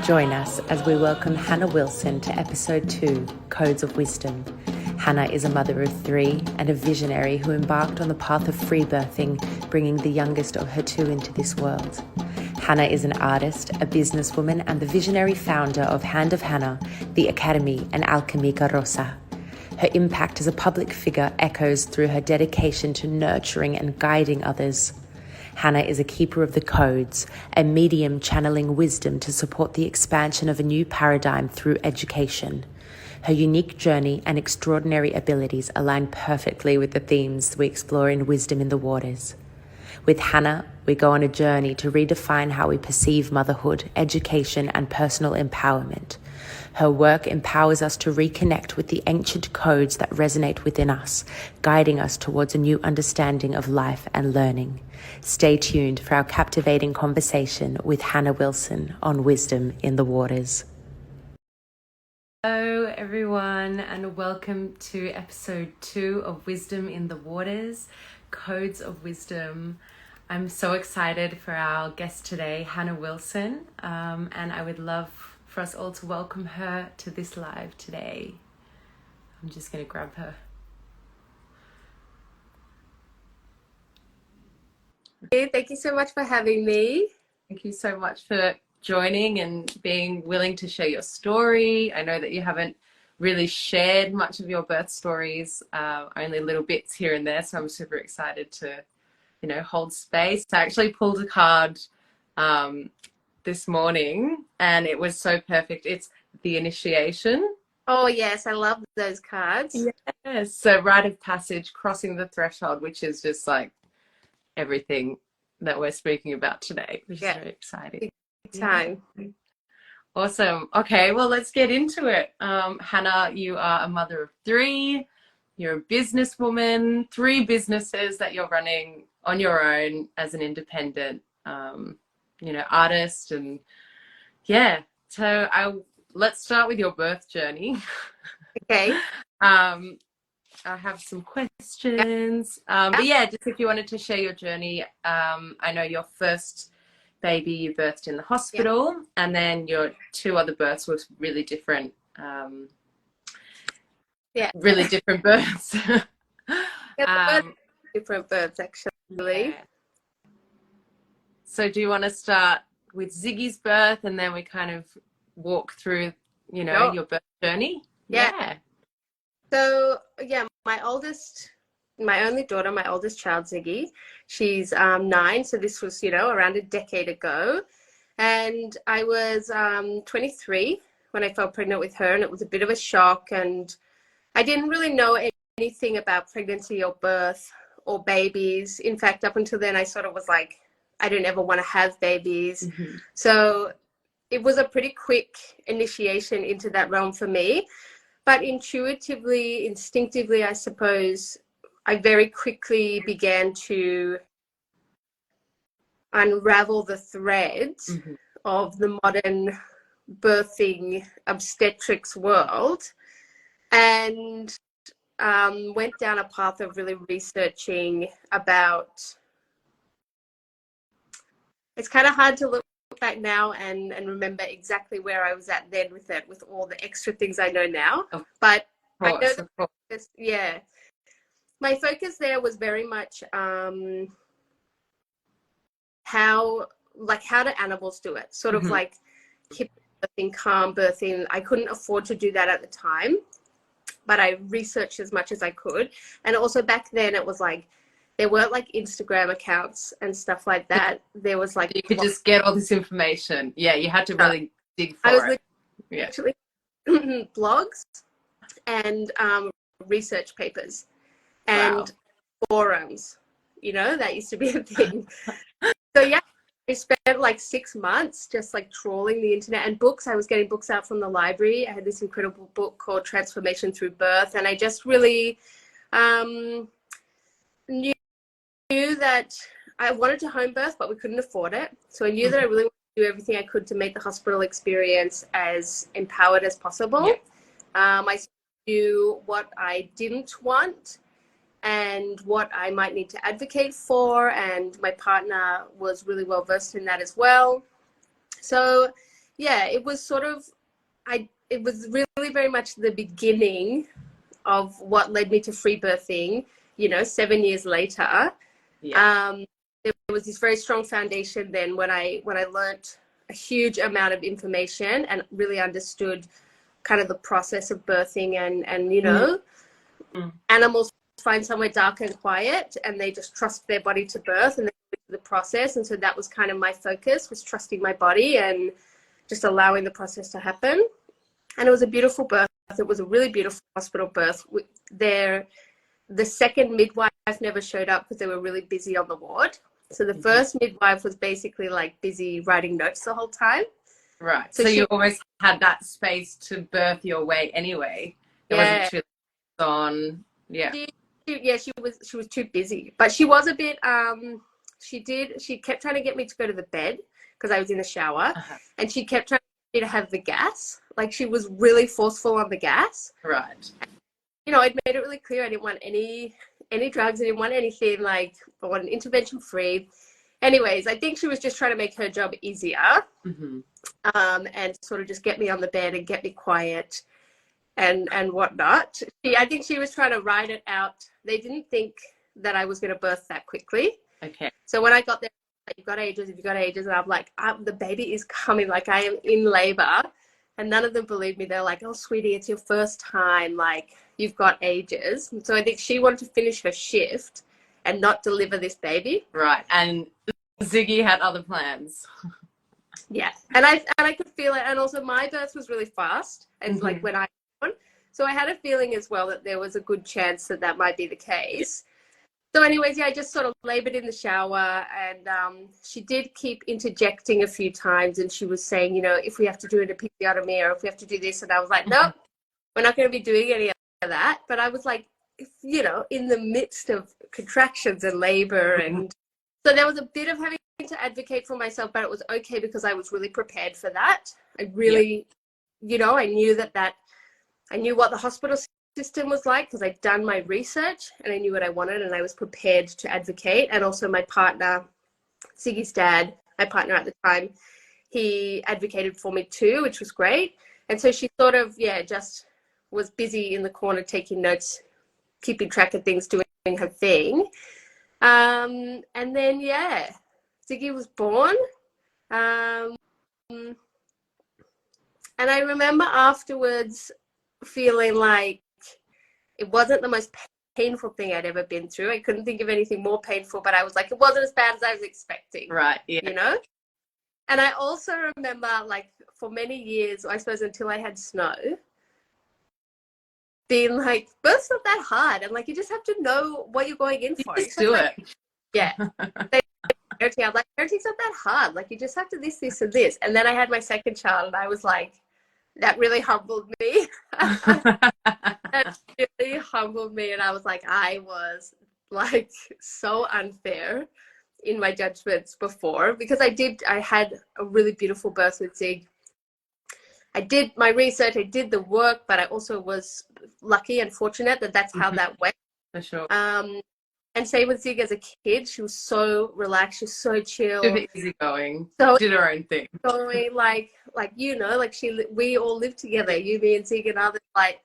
Join us as we welcome Hannah Wilson to episode 2, Codes of Wisdom. Hannah is a mother of 3 and a visionary who embarked on the path of freebirthing, bringing the youngest of her 2 into this world. Hannah is an artist, a businesswoman, and the visionary founder of Hand of Hannah, the Academy, and Alkemika Rosa. Her impact as a public figure echoes through her dedication to nurturing and guiding others. Hannah is a keeper of the codes, a medium channeling wisdom to support the expansion of a new paradigm through education. Her unique journey and extraordinary abilities align perfectly with the themes we explore in Wisdom in the Waters. With Hannah, we go on a journey to redefine how we perceive motherhood, education, and personal empowerment. Her work empowers us to reconnect with the ancient codes that resonate within us, guiding us towards a new understanding of life and learning. Stay tuned for our captivating conversation with Hannah Wilson on Wisdom in the Waters. Hello everyone, and welcome to episode 2 of Wisdom in the Waters, Codes of Wisdom. I'm so excited for our guest today, Hannah Wilson, and I would love for us all to welcome her to this live today. I'm just going to grab her. Thank you so much for having me. Thank you so much for joining and being willing to share your story. I know that you haven't really shared much of your birth stories, only little bits here and there, so I'm super excited to, hold space. I actually pulled a card this morning and it was so perfect. It's the initiation. Oh yes, I love those cards. Yes, so rite of passage, crossing the threshold, which is just like everything that we're speaking about today, which is very exciting. Time. Yeah. Awesome. Okay, well, let's get into it. Hannah, you are a mother of 3. You're a businesswoman, 3 businesses that you're running on your own as an independent artist. And let's start with your birth journey. Okay. I have some questions. But just if you wanted to share your journey. I know your first baby you birthed in the hospital, and then your 2 other births were really different. Really different births. Different births, actually. Yeah. So do you want to start with Ziggy's birth and then we kind of walk through, your birth journey? Yeah. So, my only daughter, my oldest child, Ziggy, she's 9. So this was, around a decade ago. And I was 23 when I fell pregnant with her, and it was a bit of a shock. And I didn't really know anything about pregnancy or birth or babies. In fact, up until then, I sort of was like, I don't ever want to have babies. Mm-hmm. So it was a pretty quick initiation into that realm for me. But intuitively, instinctively, I suppose, I very quickly began to unravel the threads of the modern birthing obstetrics world, and went down a path of really researching about. It's kind of hard to look back now and remember exactly where I was at then with it, with all the extra things I know now. But I know that, my focus there was very much how do animals do it, sort of like hypnobirthing, calm birthing. I couldn't afford to do that at the time, but I researched as much as I could. And also back then it was like, there weren't like Instagram accounts and stuff like that. There was like... You could just get all this information. Yeah, you had to really dig for it. Actually blogs and research papers and forums, that used to be a thing. So I spent like 6 months just like trawling the internet and books. I was getting books out from the library. I had this incredible book called Transformation Through Birth. And I just really knew that I wanted to home birth, but we couldn't afford it. So I knew that I really wanted to do everything I could to make the hospital experience as empowered as possible. I knew what I didn't want and what I might need to advocate for, and my partner was really well versed in that as well. So yeah, it was sort of, it was really very much the beginning of what led me to free birthing, 7 years later. Yeah. There was this very strong foundation then when I learnt a huge amount of information and really understood kind of the process of birthing and animals find somewhere dark and quiet and they just trust their body to birth and the process. And so that was kind of my focus, was trusting my body and just allowing the process to happen. And it was a beautiful birth. It was a really beautiful hospital birth. The second midwife never showed up because they were really busy on the ward. So the first midwife was basically like busy writing notes the whole time. Right. So you always had that space to birth your way anyway. It wasn't too on. Yeah. She was too busy. But she was a bit she kept trying to get me to go to the bed because I was in the shower. And she kept trying to get me to have the gas. Like she was really forceful on the gas. Right. I'd made it really clear I didn't want any drugs. I didn't want anything. Like I wanted intervention free. Anyways, I think she was just trying to make her job easier, and sort of just get me on the bed and get me quiet and whatnot. I think she was trying to ride it out. They didn't think that I was going to birth that quickly. Okay. So when I got there, like, you've got ages, and I'm like, the baby is coming. Like I am in labor. And none of them believed me. They're like, oh, sweetie, it's your first time. Like, you've got ages. And so I think she wanted to finish her shift and not deliver this baby. Right. And Ziggy had other plans. Yeah. And I could feel it. And also my birth was really fast. And like when I was born. So I had a feeling as well that there was a good chance that might be the case. So anyways, I just sort of labored in the shower and she did keep interjecting a few times and she was saying, if we have to do an episiotomy or if we have to do this. And I was like, nope, we're not going to be doing any of that. But I was like, in the midst of contractions and labor. And so there was a bit of having to advocate for myself, but it was okay because I was really prepared for that. I really, I knew I knew what the hospital system was like because I'd done my research and I knew what I wanted and I was prepared to advocate. And also my partner, Siggy's dad, my partner at the time, he advocated for me too, which was great. And so she sort of, just was busy in the corner taking notes, keeping track of things, doing her thing. And then, Ziggy was born. And I remember afterwards feeling like it wasn't the most painful thing I'd ever been through. I couldn't think of anything more painful, but I was like, it wasn't as bad as I was expecting. Right, yeah. And I also remember, like, for many years, I suppose until I had Snow, being like, birth's not that hard. And, like, you just have to know what you're going in for. Just do it. Yeah. I'm like, parenting's not that hard. Like, you just have to this, and this. And then I had my second child, and I was like, that really humbled me. That really humbled me. And I was like, I was like so unfair in my judgments before because I had a really beautiful birth with Zig. I did my research, I did the work, but I also was lucky and fortunate that that's how that went. For sure. And same with Zig as a kid. She was so relaxed. She was so chill. Super easygoing. So did her own thing. Going like we all lived together. You, me, and Zig and others. Like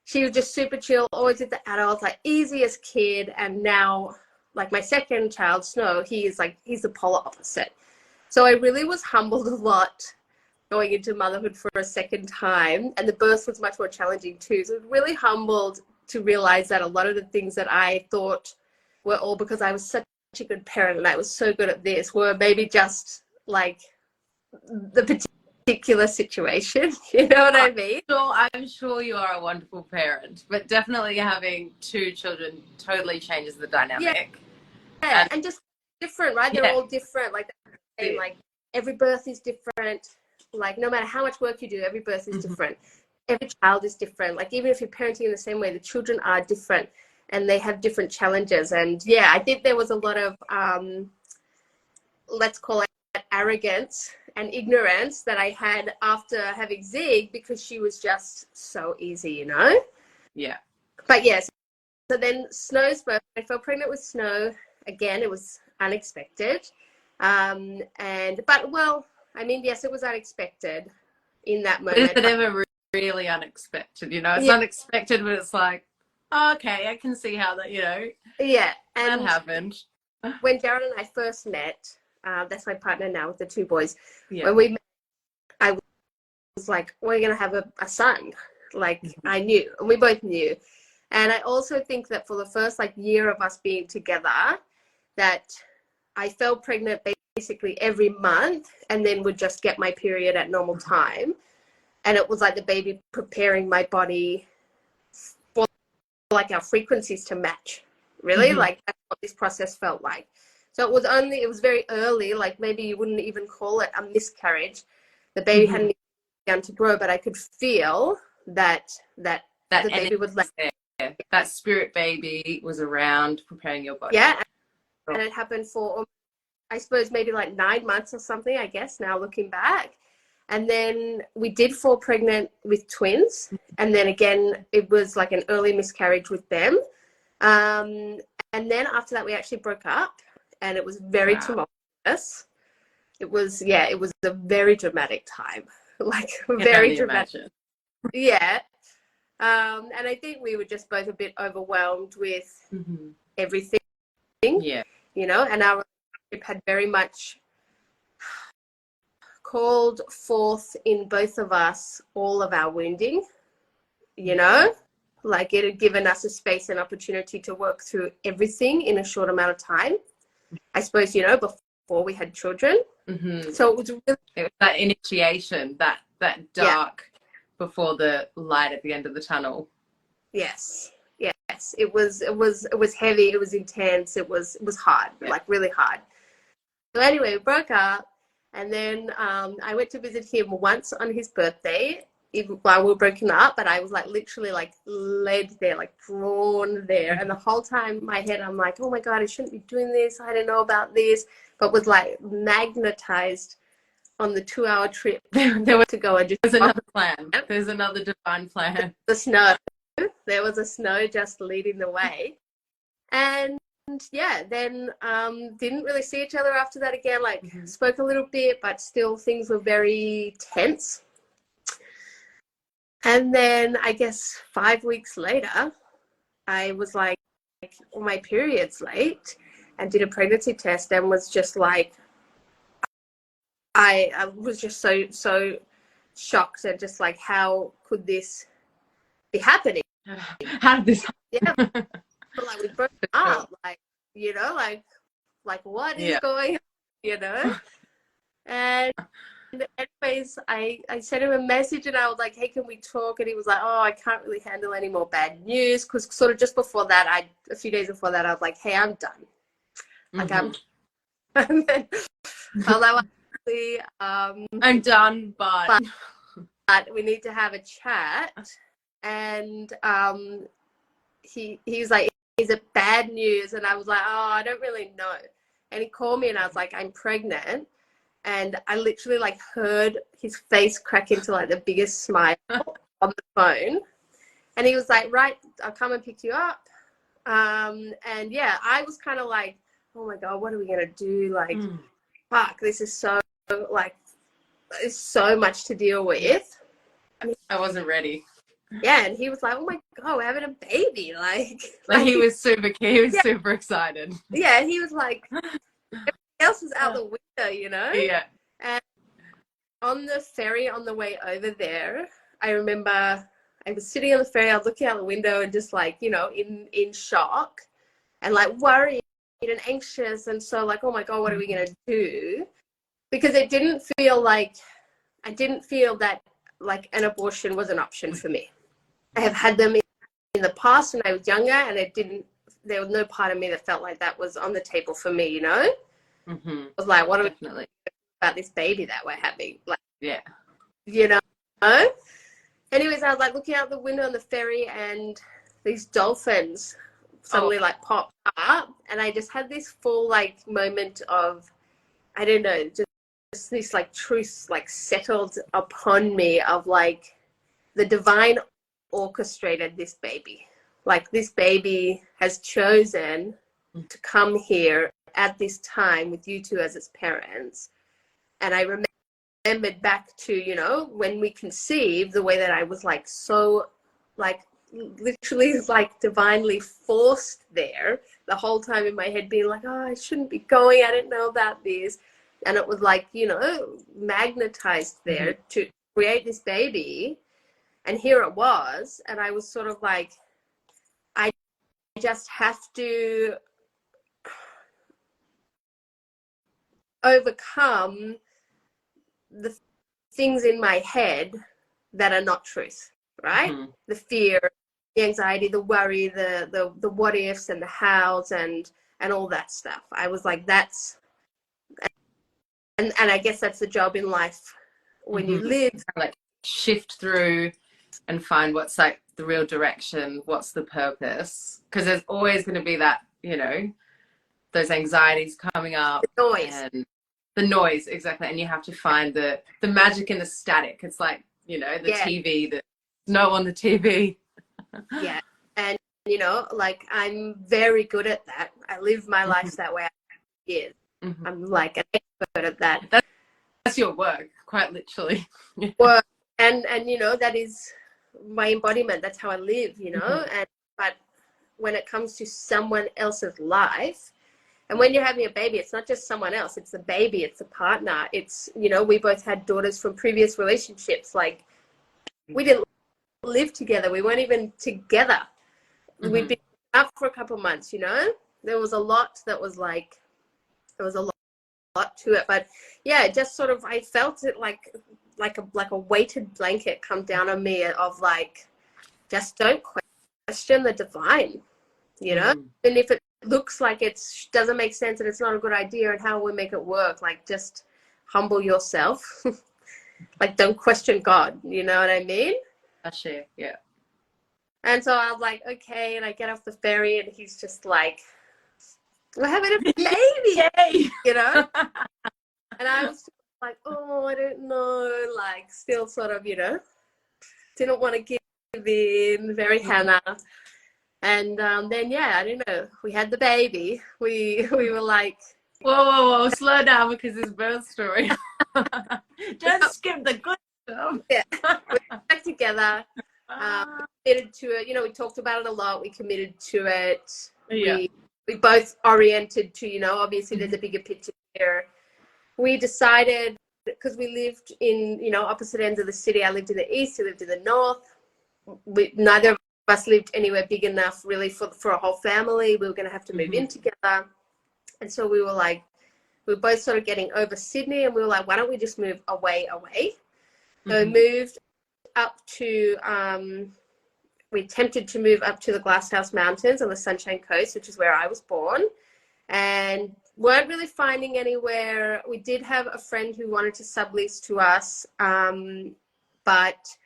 she was just super chill. Always with the adults. Like easiest kid. And now, like my second child, Snow, he's the polar opposite. So I really was humbled a lot going into motherhood for a second time, and the birth was much more challenging too. So I was really humbled to realize that a lot of the things that I thought were all because I was such a good parent and I was so good at this were maybe just like the particular situation. You know what I mean? I'm sure you are a wonderful parent, but definitely having two children totally changes the dynamic. Yeah. And just different, right? They're all different. Like every birth is different. Like no matter how much work you do, every birth is different. Every child is different. Like even if you're parenting in the same way, the children are different and they have different challenges. And yeah, I think there was a lot of let's call it arrogance and ignorance that I had after having Zig because she was just so easy, you know? Yeah. But yes, so then Snow's birth, I fell pregnant with Snow. Again, it was unexpected. I mean, yes, it was unexpected in that But is moment. it ever really unexpected? You know, it's Yeah, unexpected, but it's like, oh, okay, I can see how that, you know, yeah. that And happened. when Darren and I first met, that's my partner now with the two boys. Yeah. When we met, I was like, we're gonna have a son. Like I knew, and we both knew. And I also think that for the first like year of us being together, that I felt pregnant basically every month, and then would just get my period at normal time. And it was like the baby preparing my body for like our frequencies to match. Really, like that's what this process felt like. So it was very early, like maybe you wouldn't even call it a miscarriage. The baby hadn't begun to grow, but I could feel that the baby would let. There. That spirit baby was around preparing your body. Yeah, and it happened for, I suppose, maybe like 9 months or something, I guess, now looking back. And then we did fall pregnant with twins. And then again, it was like an early miscarriage with them. And then after that, we actually broke up, and it was very tumultuous. It was a very dramatic time, like very dramatic. Imagine. Yeah. And I think we were just both a bit overwhelmed with everything, Yeah. you know, and our relationship had very much called forth in both of us all of our wounding, you know, like it had given us a space and opportunity to work through everything in a short amount of time, I suppose, you know, before we had children. So it was that initiation, that dark before the light at the end of the tunnel. Yes. It was heavy, it was intense, it was hard, like really hard. So anyway, we broke up, and then I went to visit him once on his birthday, even while we were broken up, but I was like literally like led there, like drawn there. And the whole time in my head, I'm like, oh my God, I shouldn't be doing this. I don't know about this, but was like magnetized on the 2-hour trip There was to go and just. There's another plan. There's another divine plan. The snow. There was a snow just leading the way. And yeah, then didn't really see each other after that again, like spoke a little bit, but still things were very tense. And then I guess 5 weeks later, I was like, well, my period's late, and did a pregnancy test, and was just like, I was just so shocked, and just like, how could this be happening? How did this happen? Yeah. Like we broke up, like, you know, like what is going on, you know? And anyways, I sent him a message, and I was like, hey, can we talk? And he was like, oh, I can't really handle any more bad news, because sort of just before that, a few days before that, I was like, hey, I'm done. Like and then, although I'm done, but we need to have a chat. And he was like, is it bad news? And I was like, oh, I don't really know. And he called me, and I was like, I'm pregnant. And I literally like heard his face crack into like the biggest smile on the phone. And he was like, right, I'll come and pick you up. And yeah, I was kind of like, oh my God, what are we going to do? Like, fuck, this is so, like, there's so much to deal with. I wasn't ready. Yeah, and he was like, oh my God, we're having a baby. Like he was super super excited. Yeah, he was like, everything else was out the window, you know? Yeah. And on the ferry on the way over there, I remember I was sitting on the ferry, I was looking out the window and just like, you know, in shock and like worried and anxious. And so like, oh my God, what are we going to do? Because I didn't feel that like an abortion was an option for me. I have had them in the past when I was younger, and there was no part of me that felt like that was on the table for me, you know? I was like, what are we doing about this baby that we're having? Like, yeah. You know? Anyways, I was like looking out the window on the ferry, and these dolphins suddenly like popped up, and I just had this full like moment of, I don't know, just this like truth like settled upon me of like the divine orchestrated this baby. Like this baby has chosen to come here at this time with you two as its parents. And I remember remembered back to, you know, when we conceived, the way that I was like so like literally like divinely forced there the whole time in my head, being like, oh, I shouldn't be going, I didn't know about this. And it was like, you know, magnetized there to create this baby. And here it was. And I was sort of like, I just have to overcome the things in my head that are not truth, right? The fear, the anxiety, the worry, the what ifs and the hows and all that stuff. I was like, that's, and I guess that's the job in life when you live. Like shift through and find what's like the real direction, what's the purpose, because there's always going to be that, you know, those anxieties coming up, the noise. And the noise, exactly. And you have to find the magic in the static. It's like, you know, the TV, the snow on the TV. Yeah. And, you know, like I'm very good at that. I live my life that way. Yeah. I'm like an expert at that. That's your work, quite literally. Work. And, you know, that is my embodiment. That's how I live, you know, but when it comes to someone else's life, and when you're having a baby, it's not just someone else, it's the baby, it's the partner. It's, you know, we both had daughters from previous relationships. Like we didn't live together. We weren't even together. We'd been up for a couple of months, you know. There was a lot that was like, there was a lot to it. But yeah, it just sort of, I felt it like a weighted blanket come down on me of like, just don't question the divine, you know. And if it looks like it doesn't make sense and it's not a good idea, and how we make it work, like just humble yourself. Like don't question God, you know what I mean? Actually, yeah. And so I was like, okay, and I get off the ferry and he's just like, we're having a baby. You know. And I was like, oh, I don't know, like still sort of, you know, didn't want to give in, very Hannah. And then, yeah, I don't know, we had the baby. We were like, whoa, slow down, because it's birth story. Just skip the good stuff. Yeah, we got back together, committed to it. You know, we talked about it a lot. We committed to it. Yeah. We both oriented to, you know, obviously there's a bigger picture here. We decided, because we lived in, you know, opposite ends of the city. I lived in the east, he lived in the north. Neither of us lived anywhere big enough really for a whole family. We were going to have to move in together. And so we were like, we were both sort of getting over Sydney, and we were like, why don't we just move away? So we moved up to, we attempted to move up to the Glasshouse Mountains on the Sunshine Coast, which is where I was born, and weren't really finding anywhere. We did have a friend who wanted to sublease to us, but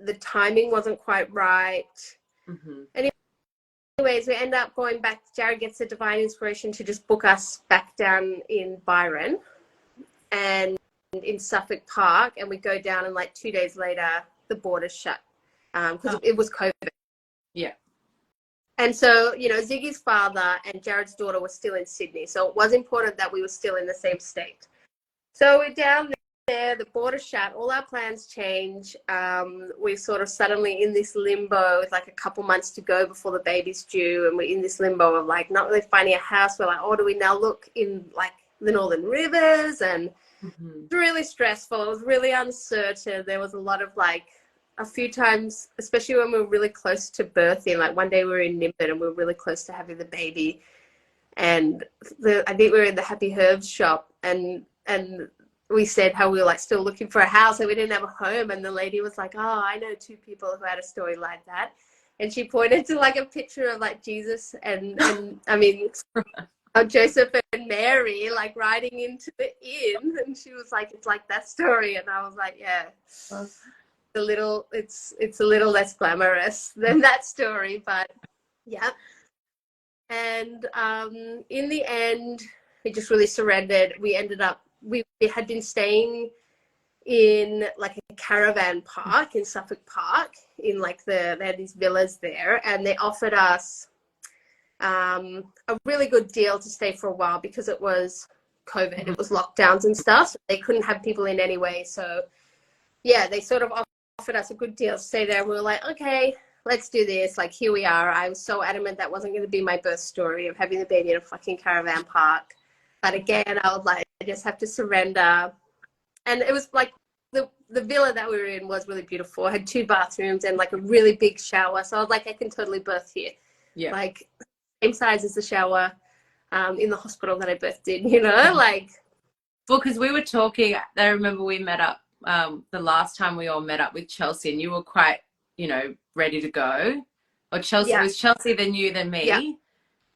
the timing wasn't quite right. Anyways, we end up going back. Jared gets the divine inspiration to just book us back down in Byron and in Suffolk Park, and we go down, and like 2 days later the borders shut because it was COVID. Yeah. And so, you know, Ziggy's father and Jared's daughter were still in Sydney, so it was important that we were still in the same state. So we're down there, the border shut, all our plans change. We're sort of suddenly in this limbo with like a couple months to go before the baby's due, and we're in this limbo of like not really finding a house. We're like, oh, do we now look in like the Northern Rivers? And it's really stressful. It was really uncertain. There was a lot of like, a few times, especially when we were really close to birthing, like one day we were in Nimbin and we were really close to having the baby, and I think we were in the Happy Herbs shop, and we said how we were like still looking for a house and we didn't have a home, and the lady was like, oh, I know 2 people who had a story like that, and she pointed to like a picture of like Jesus and I mean Joseph and Mary like riding into the inn, and she was like, it's like that story. And I was like, yeah, it's a little less glamorous than that story, but yeah. And in the end we just really surrendered. We ended up, we had been staying in like a caravan park in Suffolk Park, in like they had these villas there, and they offered us a really good deal to stay for a while because it was COVID. It was lockdowns and stuff. So they couldn't have people in anyway. So yeah, they sort of offered us a good deal to stay there. We were like, okay, let's do this. Like, here we are. I was so adamant that wasn't going to be my birth story of having the baby in a fucking caravan park. But again, I was like, I just have to surrender. And it was like the villa that we were in was really beautiful. It had 2 bathrooms and like a really big shower. So I was like, I can totally birth here. Yeah. Like, same size as the shower in the hospital that I birthed in, you know, like. Well, because we were talking, I remember we met up the last time we all met up with Chelsea, and you were quite, you know, ready to go. Or Chelsea, yeah. It was Chelsea then you, then me. Yeah.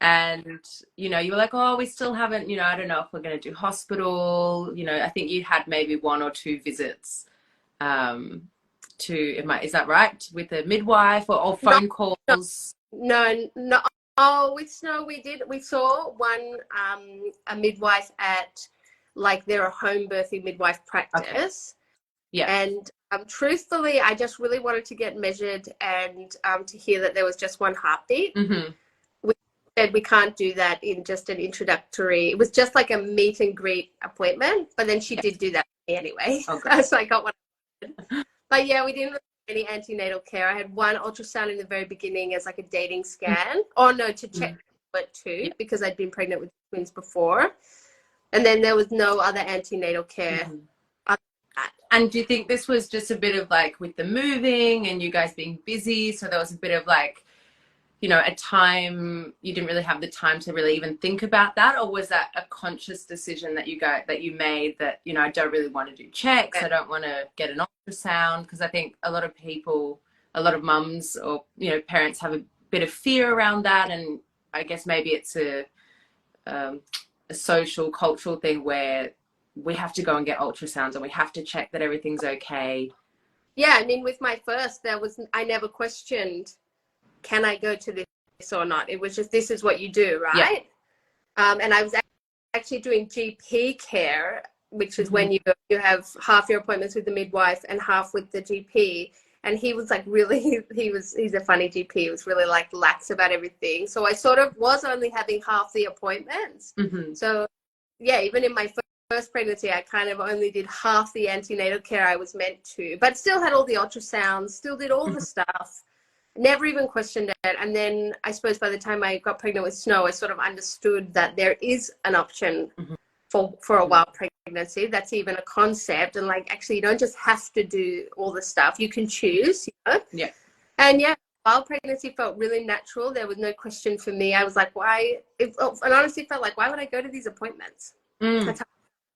And, you know, you were like, oh, we still haven't, you know, I don't know if we're going to do hospital. You know, I think you had maybe 1 or 2 visits is that right? With a midwife or phone calls? No. Oh, with Snow, we saw one, a midwife at, like, their home birthing midwife practice. Okay. Yeah. And truthfully, I just really wanted to get measured and to hear that there was just 1 heartbeat. Mm-hmm. We said we can't do that in just an introductory. It was just like a meet and greet appointment, but then she did do that for me anyway. Okay. So I got one. But yeah, we didn't really have any antenatal care. I had 1 ultrasound in the very beginning as like a dating scan. Oh no, to check it too, because I'd been pregnant with twins before. And then there was no other antenatal care. Mm-hmm. And do you think this was just a bit of like with the moving and you guys being busy, so there was a bit of like, you know, a time you didn't really have the time to really even think about that? Or was that a conscious decision that you made that, you know, I don't really want to do checks, I don't want to get an ultrasound? Because I think a lot of people, a lot of mums or, you know, parents have a bit of fear around that, and I guess maybe it's a social, cultural thing where we have to go and get ultrasounds and we have to check that everything's okay. Yeah, I mean, with my first, I never questioned, can I go to this or not? It was just, this is what you do, right? Yeah. And I was actually doing GP care, which is when you have half your appointments with the midwife and half with the GP. And he was like really, he's a funny GP. He was really like lax about everything. So I sort of was only having half the appointments. Mm-hmm. So yeah, even in my first pregnancy, I kind of only did half the antenatal care I was meant to, but still had all the ultrasounds, still did all the stuff. Never even questioned it. And then I suppose by the time I got pregnant with Snow, I sort of understood that there is an option for a wild pregnancy. That's even a concept. And like, actually, you don't just have to do all the stuff. You can choose, you know? Yeah. And yeah, wild pregnancy felt really natural. There was no question for me. I was like, and honestly felt like, why would I go to these appointments? That's how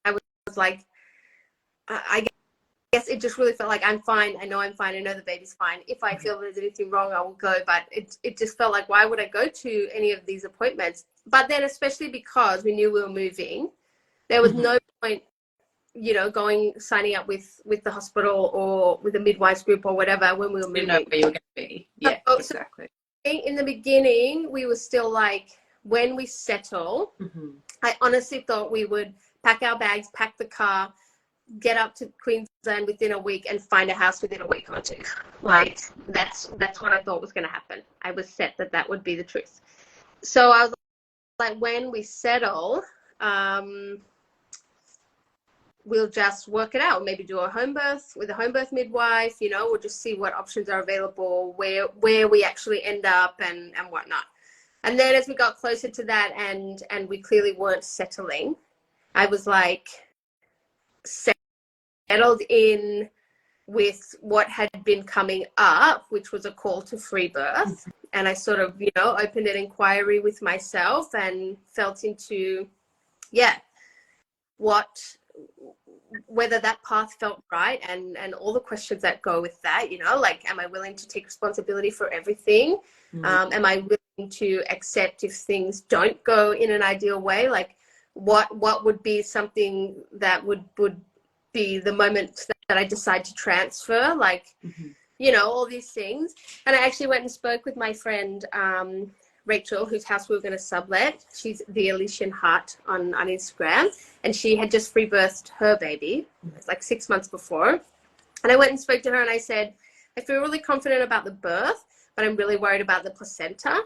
I was like, I guess it just really felt like I'm fine. I know I'm fine. I know the baby's fine. If I feel there's anything wrong, I will go. But it just felt like, why would I go to any of these appointments? But then especially because we knew we were moving, there was no point, you know, signing up with the hospital or with a midwives group or whatever when we were moving. You know where you were going to be. Yeah, exactly. So in the beginning, we were still like, when we settle, I honestly thought we would pack our bags, pack the car, get up to Queensland within a week and find a house within a week or 2. Like, that's what I thought was going to happen. I was set that would be the truth. So I was like, when we settle, we'll just work it out. Maybe do a home birth with a home birth midwife, you know, we'll just see what options are available, where we actually end up and whatnot. And then as we got closer to that and we clearly weren't settling, I was like, settled in with what had been coming up, which was a call to free birth. And I sort of, you know, opened an inquiry with myself and felt into, whether that path felt right and all the questions that go with that, you know, like, am I willing to take responsibility for everything? Am I willing to accept if things don't go in an ideal way? Like, what would be something that would be the moment that I decide to transfer, like, you know, all these things. And I actually went and spoke with my friend, Rachel, whose house we were going to sublet. She's the Elysian Heart on Instagram. And she had just free birthed her baby, like 6 months before. And I went and spoke to her and I said, I feel really confident about the birth, but I'm really worried about the placenta,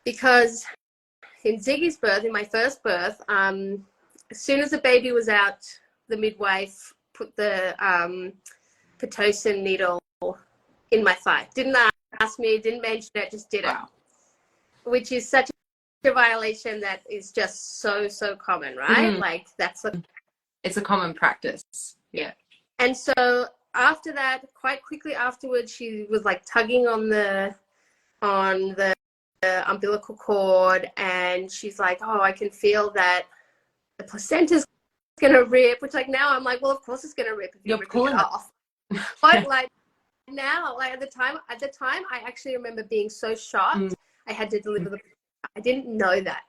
because in Ziggy's birth, in my first birth, as soon as the baby was out, the midwife put the Pitocin needle in my thigh. Didn't ask me, didn't mention it, just did it. Wow. Which is such a violation that is just so common, right? Mm-hmm. Like It's a common practice. Yeah. And so after that, quite quickly afterwards, she was like tugging on the umbilical cord, and she's like, oh, I can feel that the placenta's gonna rip, which like now I'm like, well, of course it's gonna rip if you're ripping it off. But like now, like at the time I actually remember being so shocked. I had to deliver I didn't know that.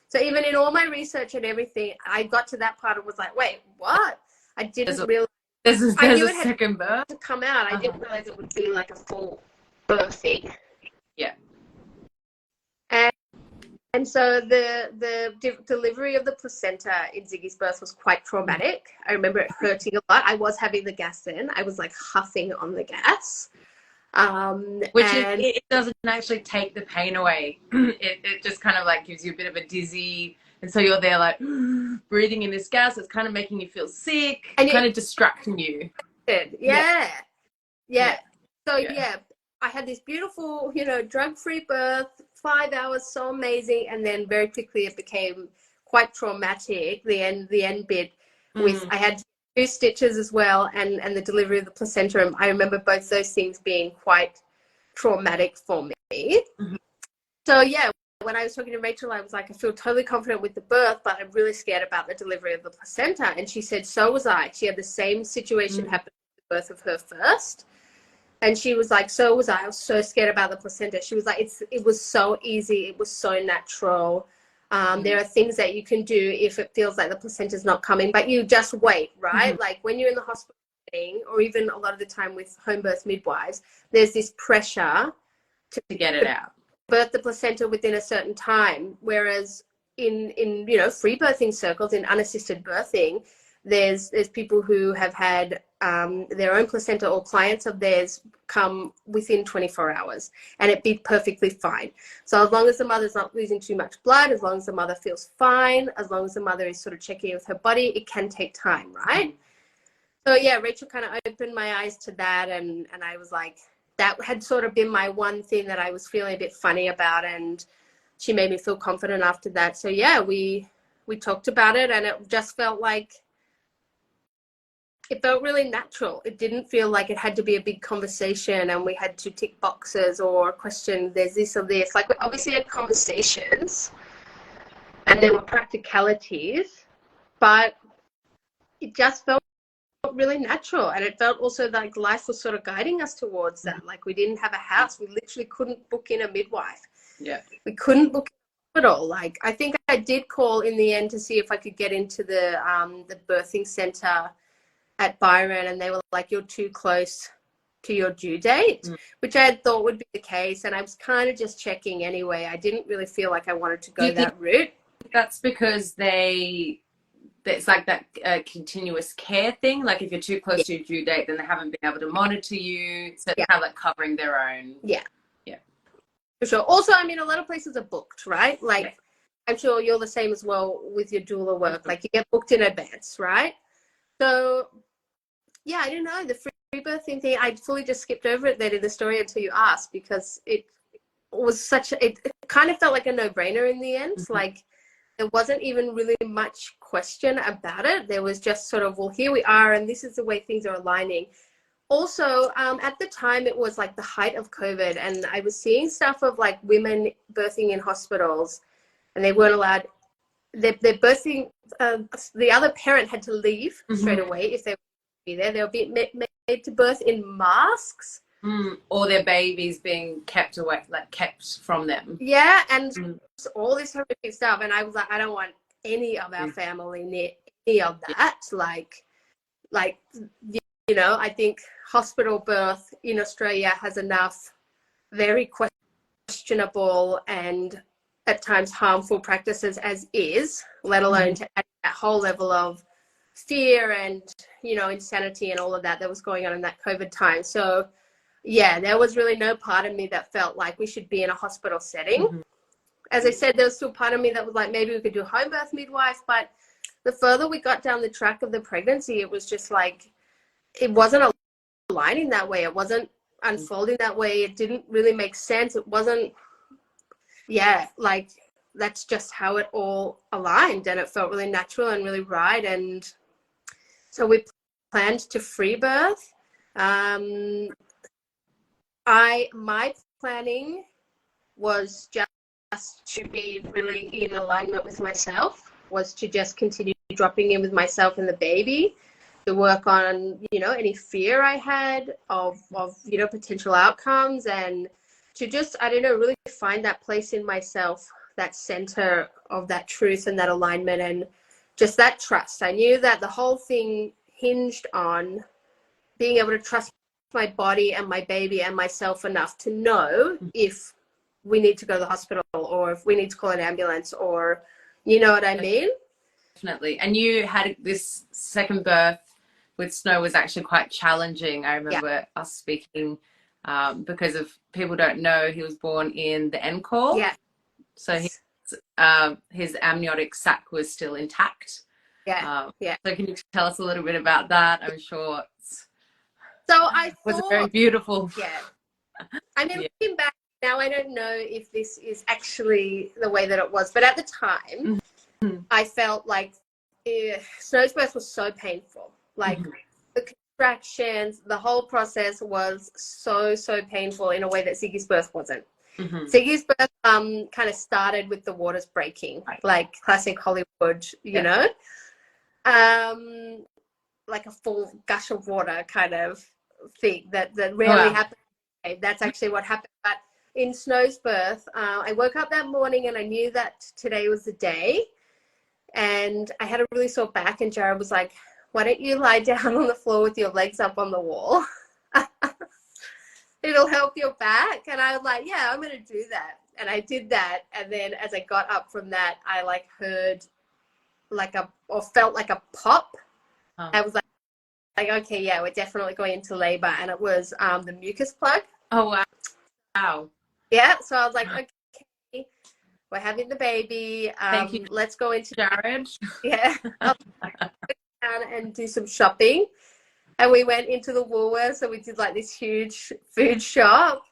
So even in all my research and everything, I got to that part and was like, wait, what? I didn't realize there's a second birth to come out. I didn't realize it would be like a full birthing. Yeah. And so the delivery of the placenta in Ziggy's birth was quite traumatic. I remember it hurting a lot. I was having the gas then. I was like huffing on the gas. It doesn't actually take the pain away. It just kind of like gives you a bit of a dizzy. And so you're there like breathing in this gas. It's kind of making you feel sick, and kind of distracting you. Yeah. So I had this beautiful, drug-free birth, 5 hours, so amazing. And then very quickly it became quite traumatic. The end bit with, I had 2 stitches as well, and the delivery of the placenta. I remember both those things being quite traumatic for me. Mm-hmm. So when I was talking to Rachel, I was like, I feel totally confident with the birth, but I'm really scared about the delivery of the placenta. And she said, so was I. She had the same situation happen with the birth of her first. And she was like, so was I. I was so scared about the placenta. She was like, it was so easy. It was so natural. There are things that you can do if it feels like the placenta's not coming, but you just wait, right? Mm-hmm. Like when you're in the hospital setting, or even a lot of the time with home birth midwives, there's this pressure to get it out, birth the placenta within a certain time. Whereas in free birthing circles, in unassisted birthing, there's people who have had their own placenta, or clients of theirs come within 24 hours, and it'd be perfectly fine. So as long as the mother's not losing too much blood, as long as the mother feels fine, as long as the mother is sort of checking with her body, it can take time, right? So Rachel kind of opened my eyes to that, and I was like, that had sort of been my one thing that I was feeling a bit funny about, and she made me feel confident after that. So we talked about it, and it just felt like, it felt really natural. It didn't feel like it had to be a big conversation and we had to tick boxes or question, there's this or this. Like, we obviously had conversations and there were practicalities, but it just felt really natural. And it felt also like life was sort of guiding us towards that. Like, we didn't have a house. We literally couldn't book in a midwife. Yeah. We couldn't book in a hospital. Like, I think I did call in the end to see if I could get into the birthing center at Byron, and they were like, you're too close to your due date, which I had thought would be the case. And I was kind of just checking anyway. I didn't really feel like I wanted to go that route. That's because it's like that continuous care thing. Like if you're too close to your due date, then they haven't been able to monitor you. So it's kind of like covering their own. Yeah. Yeah. For sure. Also, I mean, a lot of places are booked, right? Like, I'm sure you're the same as well with your doula work. Like, you get booked in advance, right? So I didn't know the free birthing thing. I fully just skipped over it then in the story until you asked, because it was it kind of felt like a no-brainer in the end. Mm-hmm. Like, there wasn't even really much question about it. There was just sort of, well, here we are, and this is the way things are aligning. Also, at the time, it was like the height of COVID, and I was seeing stuff of like women birthing in hospitals, and they weren't allowed. They're birthing. The other parent had to leave straight away if they be there. They'll be made to birth in masks, or their babies being kept away, like kept from them. Yeah, and all this horrific stuff. And I was like, I don't want any of our family near any of that. Like I think hospital birth in Australia has enough very questionable and at times harmful practices as is, let alone to add that whole level of fear and, insanity and all of that was going on in that COVID time. So there was really no part of me that felt like we should be in a hospital setting. As I said, there was still part of me that was like, maybe we could do home birth midwife, but the further we got down the track of the pregnancy, it was just like, it wasn't aligning that way. It wasn't unfolding that way. It didn't really make sense. It wasn't, like, that's just how it all aligned, and it felt really natural and really right. And so we planned to free birth. My planning was just to be really in alignment with myself, was to just continue dropping in with myself and the baby, to work on, any fear I had of, potential outcomes, and to just, really find that place in myself, that center of that truth and that alignment and just that trust. I knew that the whole thing hinged on being able to trust my body and my baby and myself enough to know if we need to go to the hospital or if we need to call an ambulance, or, you know what I mean? Definitely. And you had this second birth with Snow was actually quite challenging. I remember us speaking because of people don't know, he was born in the end call. Yeah. So his amniotic sac was still intact. Yeah. So can you tell us a little bit about that? I'm sure it was very beautiful. Yeah. I mean, looking back now, I don't know if this is actually the way that it was, but at the time, I felt like Snow's birth was so painful. Like the contractions, the whole process was so painful in a way that Ziggy's birth wasn't. Ziggy's birth kind of started with the waters breaking, like classic Hollywood, you know, like a full gush of water kind of thing that rarely happens. That's actually what happened. But in Snow's birth, I woke up that morning and I knew that today was the day. And I had a really sore back, and Jared was like, why don't you lie down on the floor with your legs up on the wall? It'll help your back. And I was like, yeah, I'm going to do that. And I did that. And then as I got up from that, I heard felt like a pop. I was like, okay, yeah, we're definitely going into labor. And it was the mucus plug. Oh, wow. Yeah. So I was like, okay, we're having the baby. Thank you. Let's go into Jared. Yeah. I'll go down and do some shopping. And we went into the Woolworths, so we did this huge food shop.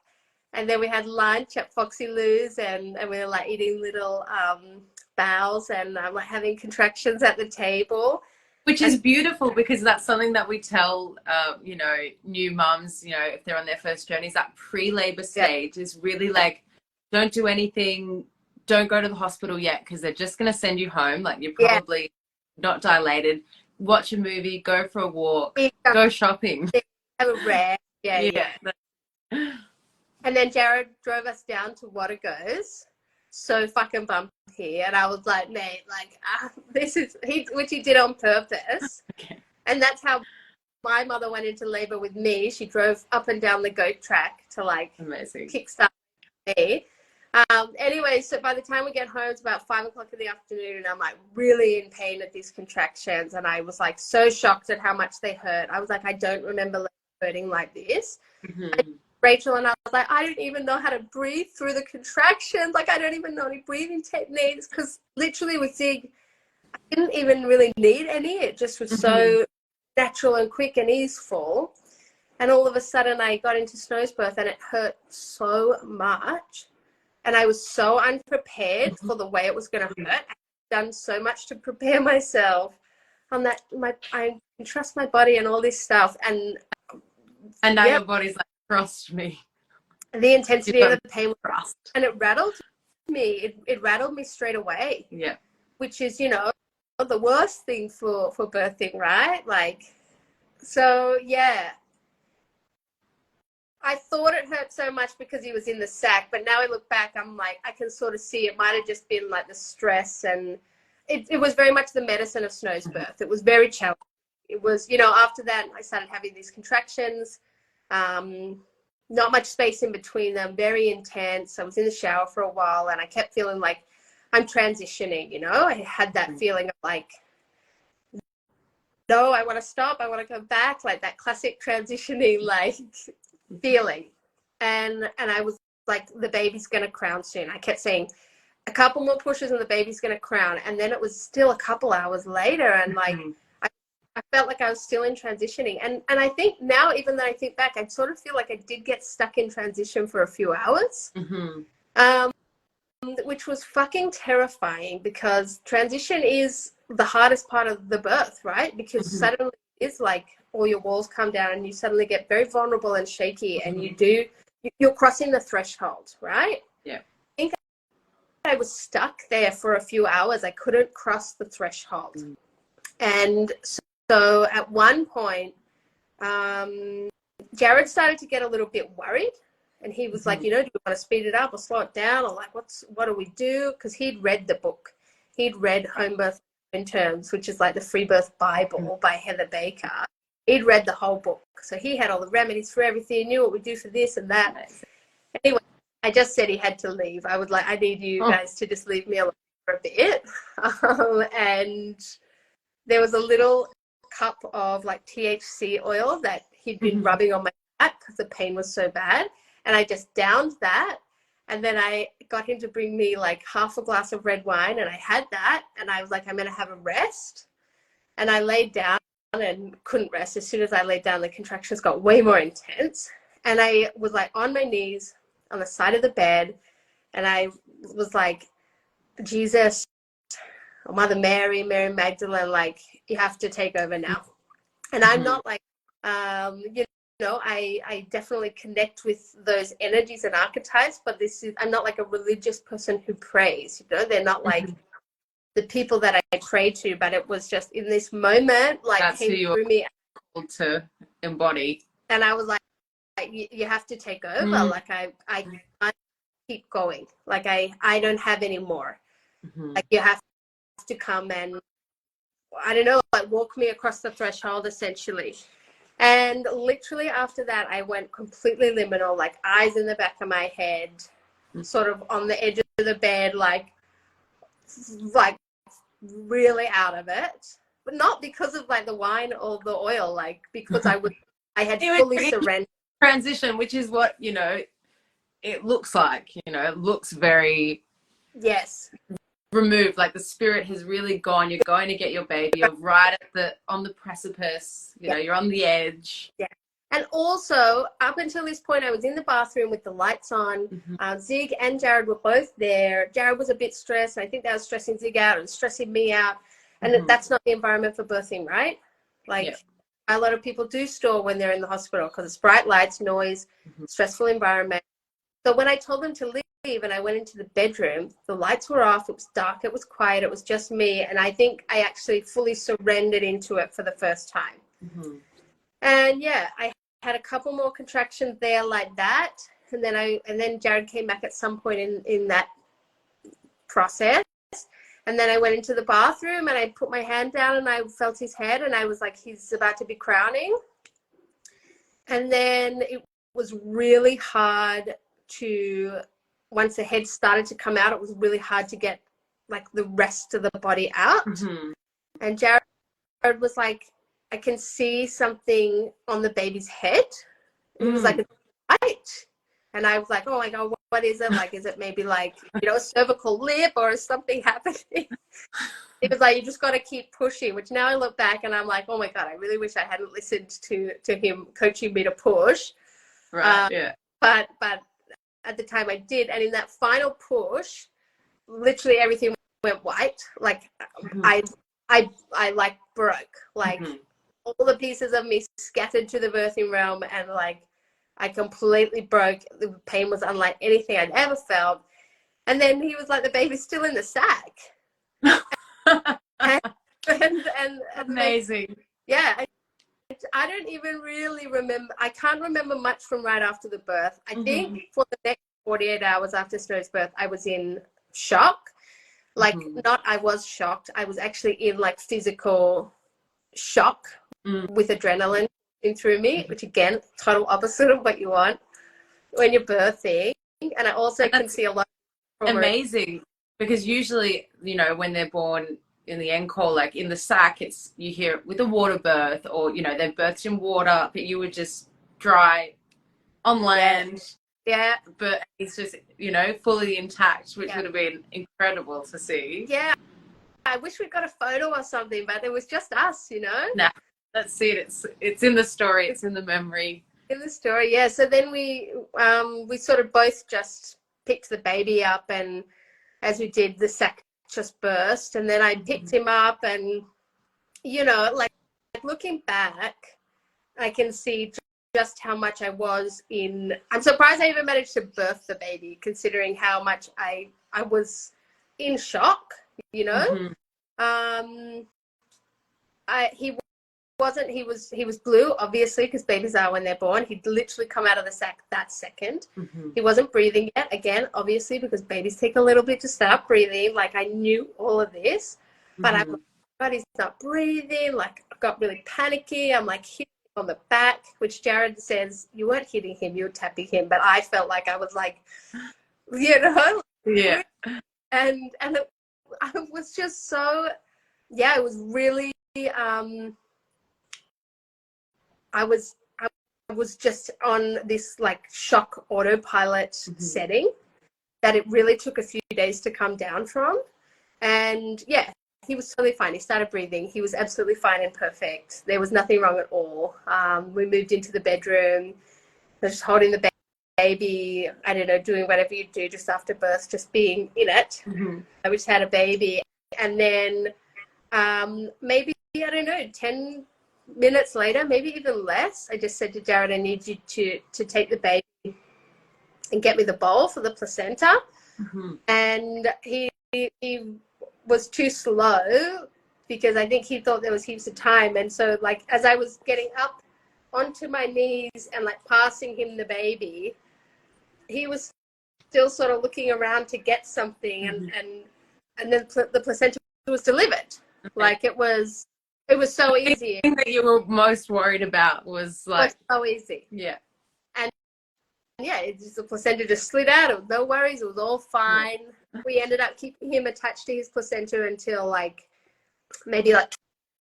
And then we had lunch at Foxy Lou's, and we were eating little bows and having contractions at the table. Which is beautiful, because that's something that we tell, new mums, if they're on their first journeys, that pre-labor stage is really don't do anything, don't go to the hospital yet, because they're just going to send you home. You're probably not dilated. Watch a movie, go for a walk, go shopping. Have a rest. Yeah. And then Jared drove us down to Watergoes. So fucking bumpy. And I was like, mate, this is, which he did on purpose. Okay. And that's how my mother went into labor with me. She drove up and down the goat track to amazing kickstart me. Anyway, so by the time we get home, it's about 5 o'clock in the afternoon, and I'm really in pain at these contractions. And I was so shocked at how much they hurt. I was like, I don't remember hurting like this. Rachel and I was like, I don't even know how to breathe through the contractions. I don't even know any breathing techniques, because literally with Zig, I didn't even really need any. It just was so natural and quick and easeful. And all of a sudden I got into Snow's birth, and it hurt so much. And I was so unprepared for the way it was going to hurt. I'd done so much to prepare myself on that. I trust my body and all this stuff. And now your body's trust me. The intensity of the pain was trust. And it rattled me. It rattled me straight away. Yeah. Which is, the worst thing for birthing, right? So, yeah. I thought it hurt so much because he was in the sack, but now I look back, I'm I can sort of see it might have just been the stress, and it was very much the medicine of Snow's birth. It was very challenging. It was, after that I started having these contractions, not much space in between them, very intense. I was in the shower for a while, and I kept feeling like I'm transitioning, I had that feeling of no, I want to stop, I want to go back, that classic transitioning feeling. And I was the baby's gonna crown soon. I kept saying, a couple more pushes and the baby's going to crown. And then it was still a couple hours later. And like, I felt like I was still in transitioning. And I think now, even though I think back, I sort of feel like I did get stuck in transition for a few hours, which was fucking terrifying, because transition is the hardest part of the birth, right? Because suddenly it's like all your walls come down and you suddenly get very vulnerable and shaky, and you're crossing the threshold, right? Yeah. I think I was stuck there for a few hours. I couldn't cross the threshold. And so at one point, Jared started to get a little bit worried, and he was like, you know, do you want to speed it up or slow it down, or like, what do we do? Because he'd read the book. He'd read Home Birth in Terms, which is like the Free Birth Bible by Heather Baker. He'd read the whole book. So he had all the remedies for everything. He knew what we do for this and that. Anyway, I just said he had to leave. I would like, I need you guys to just leave me alone for a bit. And there was a little cup of like THC oil that he'd been rubbing on my back because the pain was so bad. And I just downed that. And then I got him to bring me like half a glass of red wine, and I had that. And I was like, I'm going to have a rest. And I laid down and couldn't rest. As soon as I laid down, the contractions got way more intense. And I was like on my knees on the side of the bed. And I was like, Jesus, or Mother Mary, Mary Magdalene, like, you have to take over now. And I'm not like, you know, I definitely connect with those energies and archetypes, but I'm not like a religious person who prays, you know, they're not like the people that I pray to, but it was just in this moment, like, that's who you through me called to embody. And I was like you have to take over. Like I can't keep going. Like I don't have any more. Like you have to come and, I don't know, like walk me across the threshold essentially. And literally after that, I went completely liminal, like eyes in the back of my head, sort of on the edge of the bed, like really out of it. But not because of like the wine or the oil, like because I had fully surrendered. Transition, which is what, you know, it looks like, you know, it looks very removed, like the spirit has really gone. You're going to get your baby, you're right at on the precipice, you know, you're on the edge. And also, up until this point, I was in the bathroom with the lights on. Zig and Jared were both there. Jared was a bit stressed. I think that was stressing Zig out and stressing me out. And that's not the environment for birthing, right? Like, a lot of people do store when they're in the hospital because it's bright lights, noise, stressful environment. So when I told them to leave and I went into the bedroom, the lights were off. It was dark. It was quiet. It was just me. And I think I actually fully surrendered into it for the first time. And yeah, I had a couple more contractions there like that. And then Jared came back at some point in that process. And then I went into the bathroom and I put my hand down and I felt his head and I was like, he's about to be crowning. And then it was really hard to, once the head started to come out, it was really hard to get like the rest of the body out. And Jared was like, I can see something on the baby's head. It was like a light. And I was like, oh my God, what is it? Like, is it maybe like, you know, a cervical lip or is something happening? It was like, you just got to keep pushing, which now I look back and I'm like, oh my God, I really wish I hadn't listened to him coaching me to push. Right, But at the time I did. And in that final push, literally everything went white. Like I like broke, like all the pieces of me scattered to the birthing realm, and like I completely broke. The pain was unlike anything I'd ever felt. And then he was like, the baby's still in the sack. and amazing. Yeah. I don't even really remember. I can't remember much from right after the birth. I think for the next 48 hours after Snow's birth, I was in shock. Like, I was shocked. I was actually in like physical shock with adrenaline through me, which again, total opposite of what you want when you're birthing. And I also can see a lot of amazing, because usually, you know, when they're born in the end call, like in the sack, it's, you hear it with a water birth, or, you know, they've birthed in water, but you would just dry on land. Yeah. but he's just, you know, fully intact, which Yeah. would have been incredible to see. Yeah. I wish we'd got a photo or something, but it was just us, you know? Nah, let's see it. It's in the story. It's in the memory. In the story, yeah. So then we sort of both just picked the baby up, and as we did, the sac just burst, and then I picked him up, and, you know, like looking back, I can see just how much I was in. I'm surprised I even managed to birth the baby, considering how much I was in shock, you know. He wasn't. He was blue, obviously, because babies are when they're born. He'd literally come out of the sac that second. He wasn't breathing yet, again, obviously, because babies take a little bit to start breathing. Like, I knew all of this, but I'm like, God, he's not breathing. Like, I got really panicky. I'm like hitting him on the back, which Jared says, you weren't hitting him, you were tapping him. But I felt like I was like, you know? Yeah. And I was just so, yeah, it was really, I was just on this like shock autopilot setting that it really took a few days to come down from. And yeah, he was totally fine. He started breathing. He was absolutely fine and perfect. There was nothing wrong at all. We moved into the bedroom. I was just holding the baby. I don't know, doing whatever you do just after birth, just being in it. I just had a baby. And then maybe, I don't know, 10 minutes later, maybe even less, I just said to Jared, I need you to take the baby and get me the bowl for the placenta. And he was too slow, because I think he thought there was heaps of time. And so, like, as I was getting up onto my knees and like passing him the baby, he was still sort of looking around to get something, and then the placenta was delivered. Like, it was so easy. The thing that you were most worried about was like, it was so easy. Yeah. And yeah, the placenta just slid out. It was no worries. It was all fine. We ended up keeping him attached to his placenta until like maybe like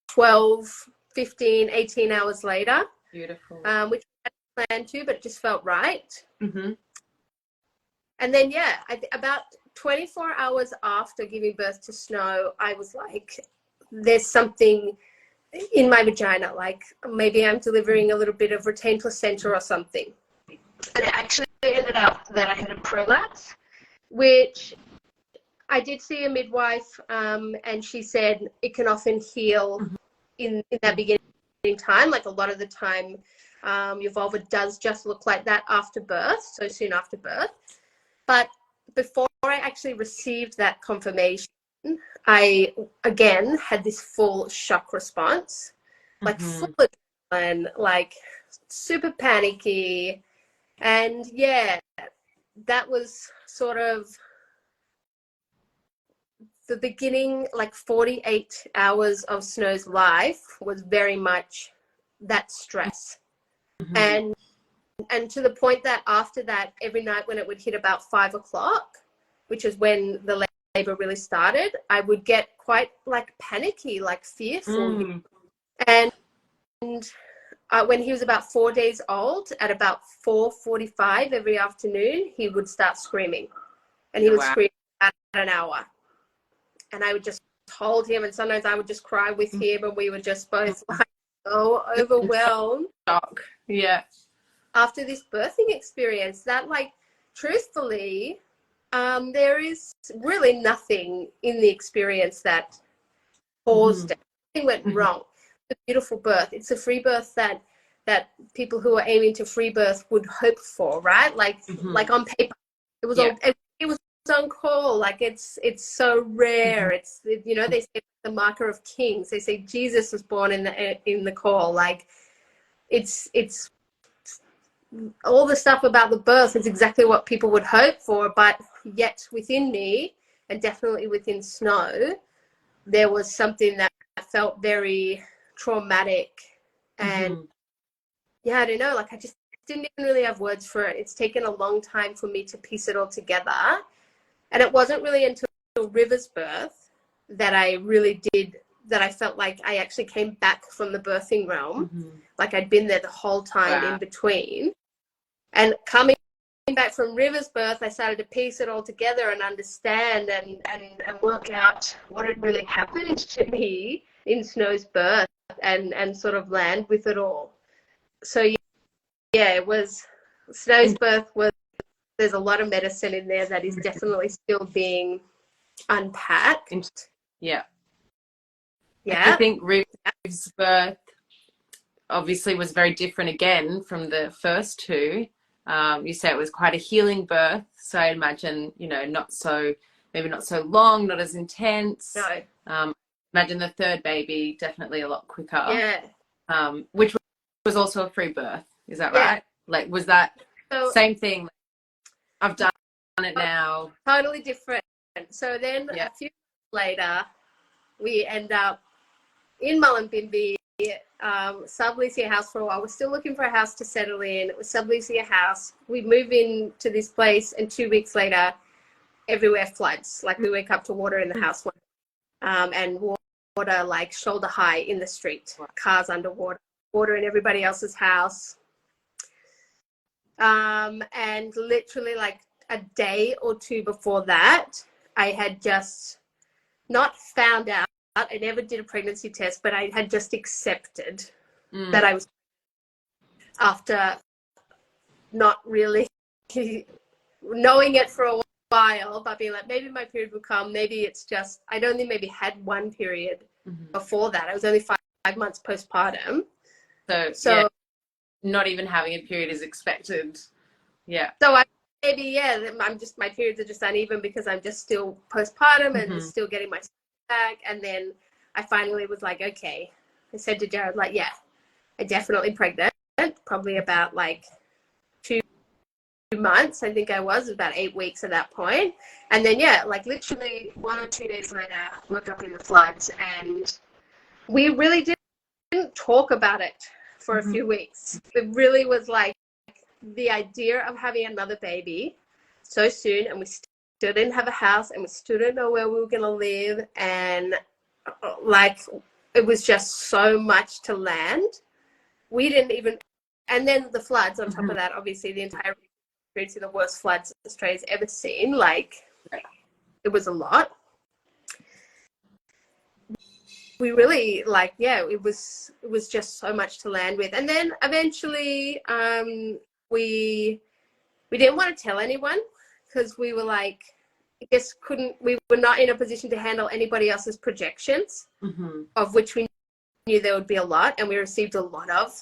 12, 15, 18 hours later. Beautiful. Which I hadn't planned to, but it just felt right. And then, yeah, about 24 hours after giving birth to Snow, I was like, there's something in my vagina. Like, maybe I'm delivering a little bit of retained placenta or something. And it actually ended up that I had a prolapse, which I did see a midwife, and she said it can often heal in that beginning time. Like, a lot of the time, your vulva does just look like that after birth, so soon after birth. But before I actually received that confirmation, I, again, had this full shock response, like full adrenaline, like super panicky. And yeah, that was sort of the beginning. Like 48 hours of Snow's life was very much that stress. And to the point that after that, every night when it would hit about 5 o'clock, which is when the labor really started, I would get quite like panicky, like fearful. And when he was about 4 days old, at about 4:45 every afternoon, he would start screaming, and he would scream at an hour. And I would just hold him, and sometimes I would just cry with him, and we were just both like so overwhelmed. Shock. Yeah. After this birthing experience, that, like, truthfully, there is really nothing in the experience that caused it. Nothing went wrong. It's a beautiful birth. It's a free birth that people who are aiming to free birth would hope for, right? Like, like on paper, it was all. It was on call. Like, it's so rare. It's, you know, they say the marker of kings. They say Jesus was born in the call. Like, it's all the stuff about the birth is exactly what people would hope for, but yet within me, and definitely within Snow, there was something that felt very traumatic. And yeah, I don't know, like, I just didn't even really have words for it. It's taken a long time for me to piece it all together. And it wasn't really until River's birth that I really did, that I felt like I actually came back from the birthing realm. Like, I'd been there the whole time in between. And coming back from River's birth, I started to piece it all together and understand and work out what had really happened to me in Snow's birth and sort of land with it all. So yeah, it was Snow's birth was, there's a lot of medicine in there that is definitely still being unpacked. Yeah. Yeah. I think Riv's birth obviously was very different again from the first two. You say it was quite a healing birth, so I imagine, you know, maybe not so long, not as intense. No. Imagine the third baby definitely a lot quicker. Yeah. Which was also a free birth. Is that Yeah. right? Like, was that same thing? I've done it now. Totally different. So then a few months later, we end up in Mullumbimby, subleasing a house for a while. We're still looking for a house to settle in. We're subleasing a house. We move into this place, and 2 weeks later, everywhere floods. Like, we wake up to water in the house, and water like shoulder high in the street. Cars underwater, water in everybody else's house. And literally like a day or two before that, I had just not found out. I never did a pregnancy test, but I had just accepted that I was, after not really knowing it for a while, but being like, maybe my period will come. Maybe it's just, I'd only maybe had one period before that. I was only 5 months postpartum. So yeah, not even having a period is expected. Yeah. So my periods are just uneven because I'm just still postpartum and still getting my back. And then I finally was like, okay. I said to Jared, like, yeah, I'm definitely pregnant. Probably about like 2 months. I think I was about 8 weeks at that point. And then, yeah, like literally 1 or 2 days later, woke up in the floods, and we really didn't talk about it for a few weeks. It really was like the idea of having another baby so soon, and we still didn't have a house, and we still didn't know where we were going to live, and like it was just so much to land. We didn't even, and then the floods on top of that, obviously the entire region experiencing the worst floods Australia's ever seen. Like, it was a lot. We really, like, yeah, it was just so much to land with. And then eventually we didn't want to tell anyone, because we were like, I guess we were not in a position to handle anybody else's projections, of which we knew there would be a lot, and we received a lot of,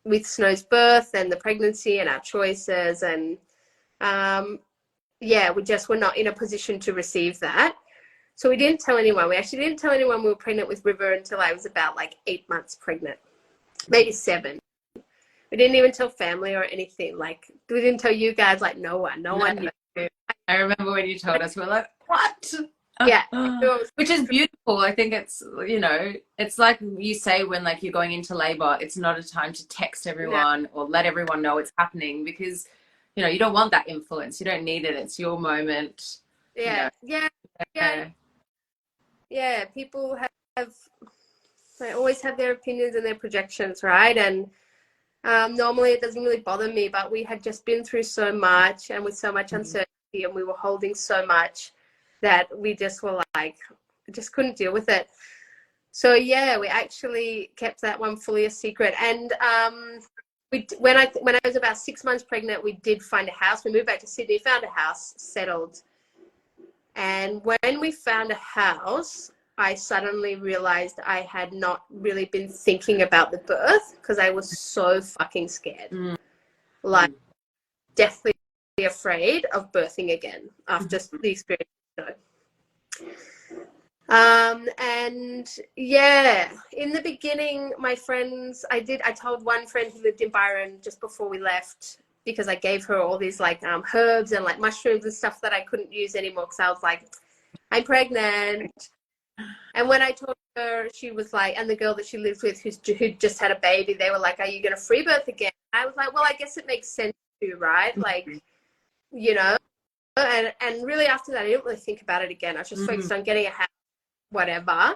with Snow's birth and the pregnancy and our choices. And we just were not in a position to receive that. So we didn't tell anyone. We actually didn't tell anyone we were pregnant with River until I was about like 8 months pregnant, maybe 7. We didn't even tell family or anything. Like, we didn't tell you guys, like no one knew. I remember when you told us, we were like, what? Yeah. Which is beautiful. I think it's, you know, it's like you say when like you're going into labor, it's not a time to text everyone or let everyone know it's happening, because, you know, you don't want that influence. You don't need it. It's your moment. Yeah. You know. Yeah. People they always have their opinions and their projections, right? And normally it doesn't really bother me, but we had just been through so much, and with so much uncertainty, and we were holding so much, that we just were like, just couldn't deal with it. So yeah, we actually kept that one fully a secret. And when I was about 6 months pregnant, we did find a house. We moved back to Sydney, found a house, settled. And when we found a house, I suddenly realized I had not really been thinking about the birth, because I was so fucking scared. Like, deathly afraid of birthing again after the experience. And yeah, in the beginning, my friends, I told one friend who lived in Byron just before we left, because I gave her all these like herbs and like mushrooms and stuff that I couldn't use anymore, because I was like, I'm pregnant. And when I told her, she was like, and the girl that she lives with who just had a baby, they were like, are you going to free birth again? I was like, well, I guess it makes sense too, right? Like, you know. And really after that, I didn't really think about it again. I was just focused on getting a house, whatever.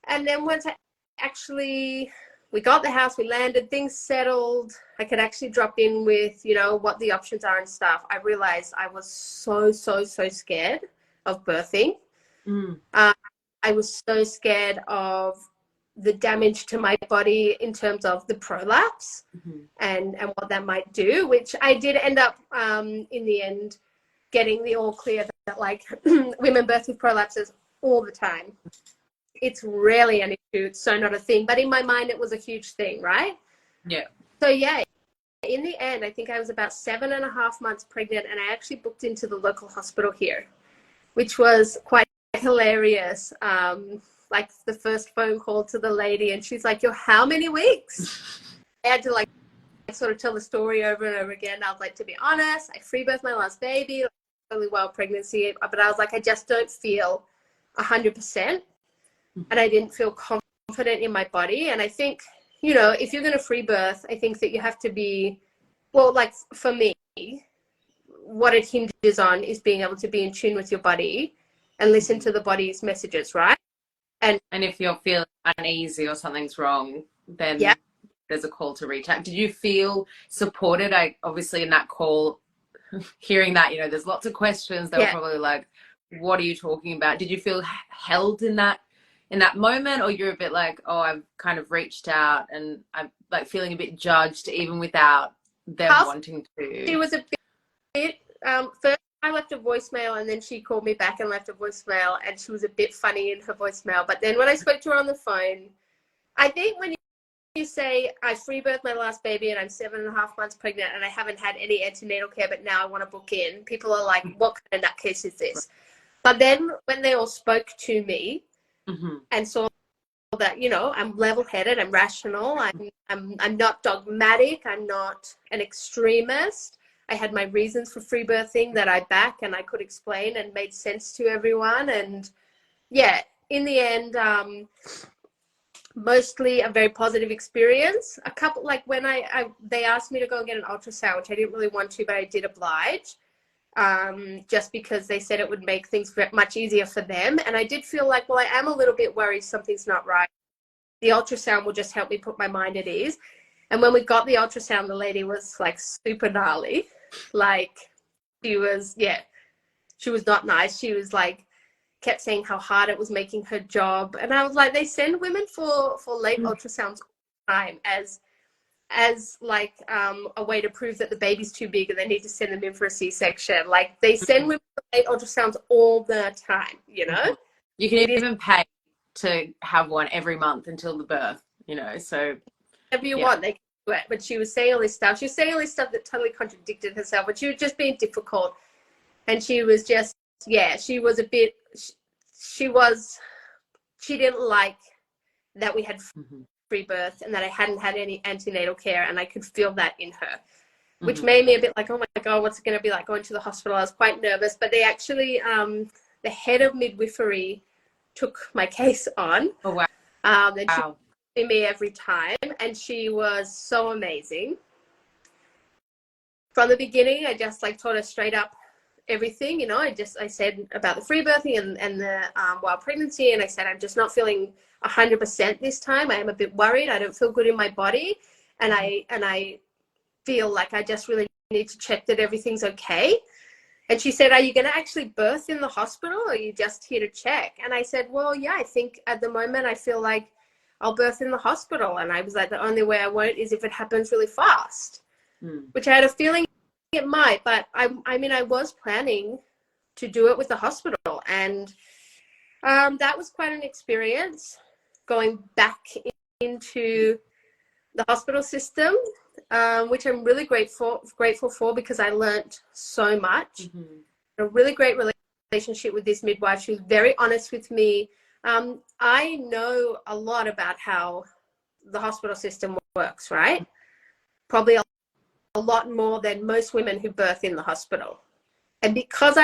And then once I actually we got the house, we landed, things settled. I could actually drop in with, you know, what the options are and stuff. I realized I was so scared of birthing. I was so scared of the damage to my body in terms of the prolapse and what that might do, which I did end up in the end getting the all clear that like women birth with prolapses all the time. It's rarely an issue. It's so not a thing. But in my mind, it was a huge thing, right? Yeah. So yeah, in the end, I think I was about 7.5 months pregnant, and I actually booked into the local hospital here, which was quite hilarious. Like the first phone call to the lady, and she's like, "You're how many weeks?" I had to like sort of tell the story over and over again. I was like, to be honest, I free birthed my last baby, like, really well pregnancy, but I was like, I just don't feel 100%. And I didn't feel confident in my body. And I think, you know, if you're going to free birth, I think that you have to be, well, like for me, what it hinges on is being able to be in tune with your body and listen to the body's messages, right? And if you're feeling uneasy or something's wrong, then yeah, there's a call to reach out. Did you feel supported? I obviously in that call, hearing that, you know, there's lots of questions. They were probably like, what are you talking about? Did you feel held in that moment, or you're a bit like, oh, I've kind of reached out and I'm like feeling a bit judged even without them wanting to? She was a bit, first I left a voicemail, and then she called me back and left a voicemail, and she was a bit funny in her voicemail. But then when I spoke to her on the phone, I think when you say I free birthed my last baby and I'm 7.5 months pregnant and I haven't had any antenatal care, but now I want to book in, people are like, what kind of nutcase is this? But then when they all spoke to me and saw that, you know, I'm level-headed, I'm rational, I'm not dogmatic, I'm not an extremist. I had my reasons for free birthing that I back and I could explain and made sense to everyone. And yeah, in the end, mostly a very positive experience. A couple, like when they asked me to go and get an ultrasound, which I didn't really want to, but I did oblige, just because they said it would make things much easier for them. And I did feel like, well, I am a little bit worried something's not right. The ultrasound will just help me put my mind at ease. And when we got the ultrasound, the lady was like super gnarly. Like she was not nice. She was like, kept saying how hard it was making her job. And I was like, they send women for late ultrasounds all the time as like a way to prove that the baby's too big and they need to send them in for a C-section. Like they send women for late ultrasounds all the time, you know? You can even pay to have one every month until the birth, you know, so. Whatever you want, they can do it. But she was saying all this stuff. She was saying all this stuff that totally contradicted herself, but she was just being difficult. And she was just, she was a bit, she didn't like that we had free birth and that I hadn't had any antenatal care, and I could feel that in her, which made me a bit like, oh my God, what's it going to be like going to the hospital? I was quite nervous, but they actually, the head of midwifery took my case on. Oh, wow. And she would see me every time, and she was so amazing. From the beginning, I just like taught her straight up everything, you know. I said about the free birthing and the while pregnancy, and I said, I'm just not feeling 100% this time. I am a bit worried. I don't feel good in my body, and I feel like I just really need to check that everything's okay. And she said, are you going to actually birth in the hospital, or are you just here to check? And I said, well, yeah, I think at the moment I feel like I'll birth in the hospital. And I was like, the only way I won't is if it happens really fast, which I had a feeling it might. But I mean, I was planning to do it with the hospital. And that was quite an experience, going back into the hospital system, which I'm really grateful for, because I learned so much. A really great relationship with this midwife. She was very honest with me. I know a lot about how the hospital system works, right? Probably a lot more than most women who birth in the hospital. And because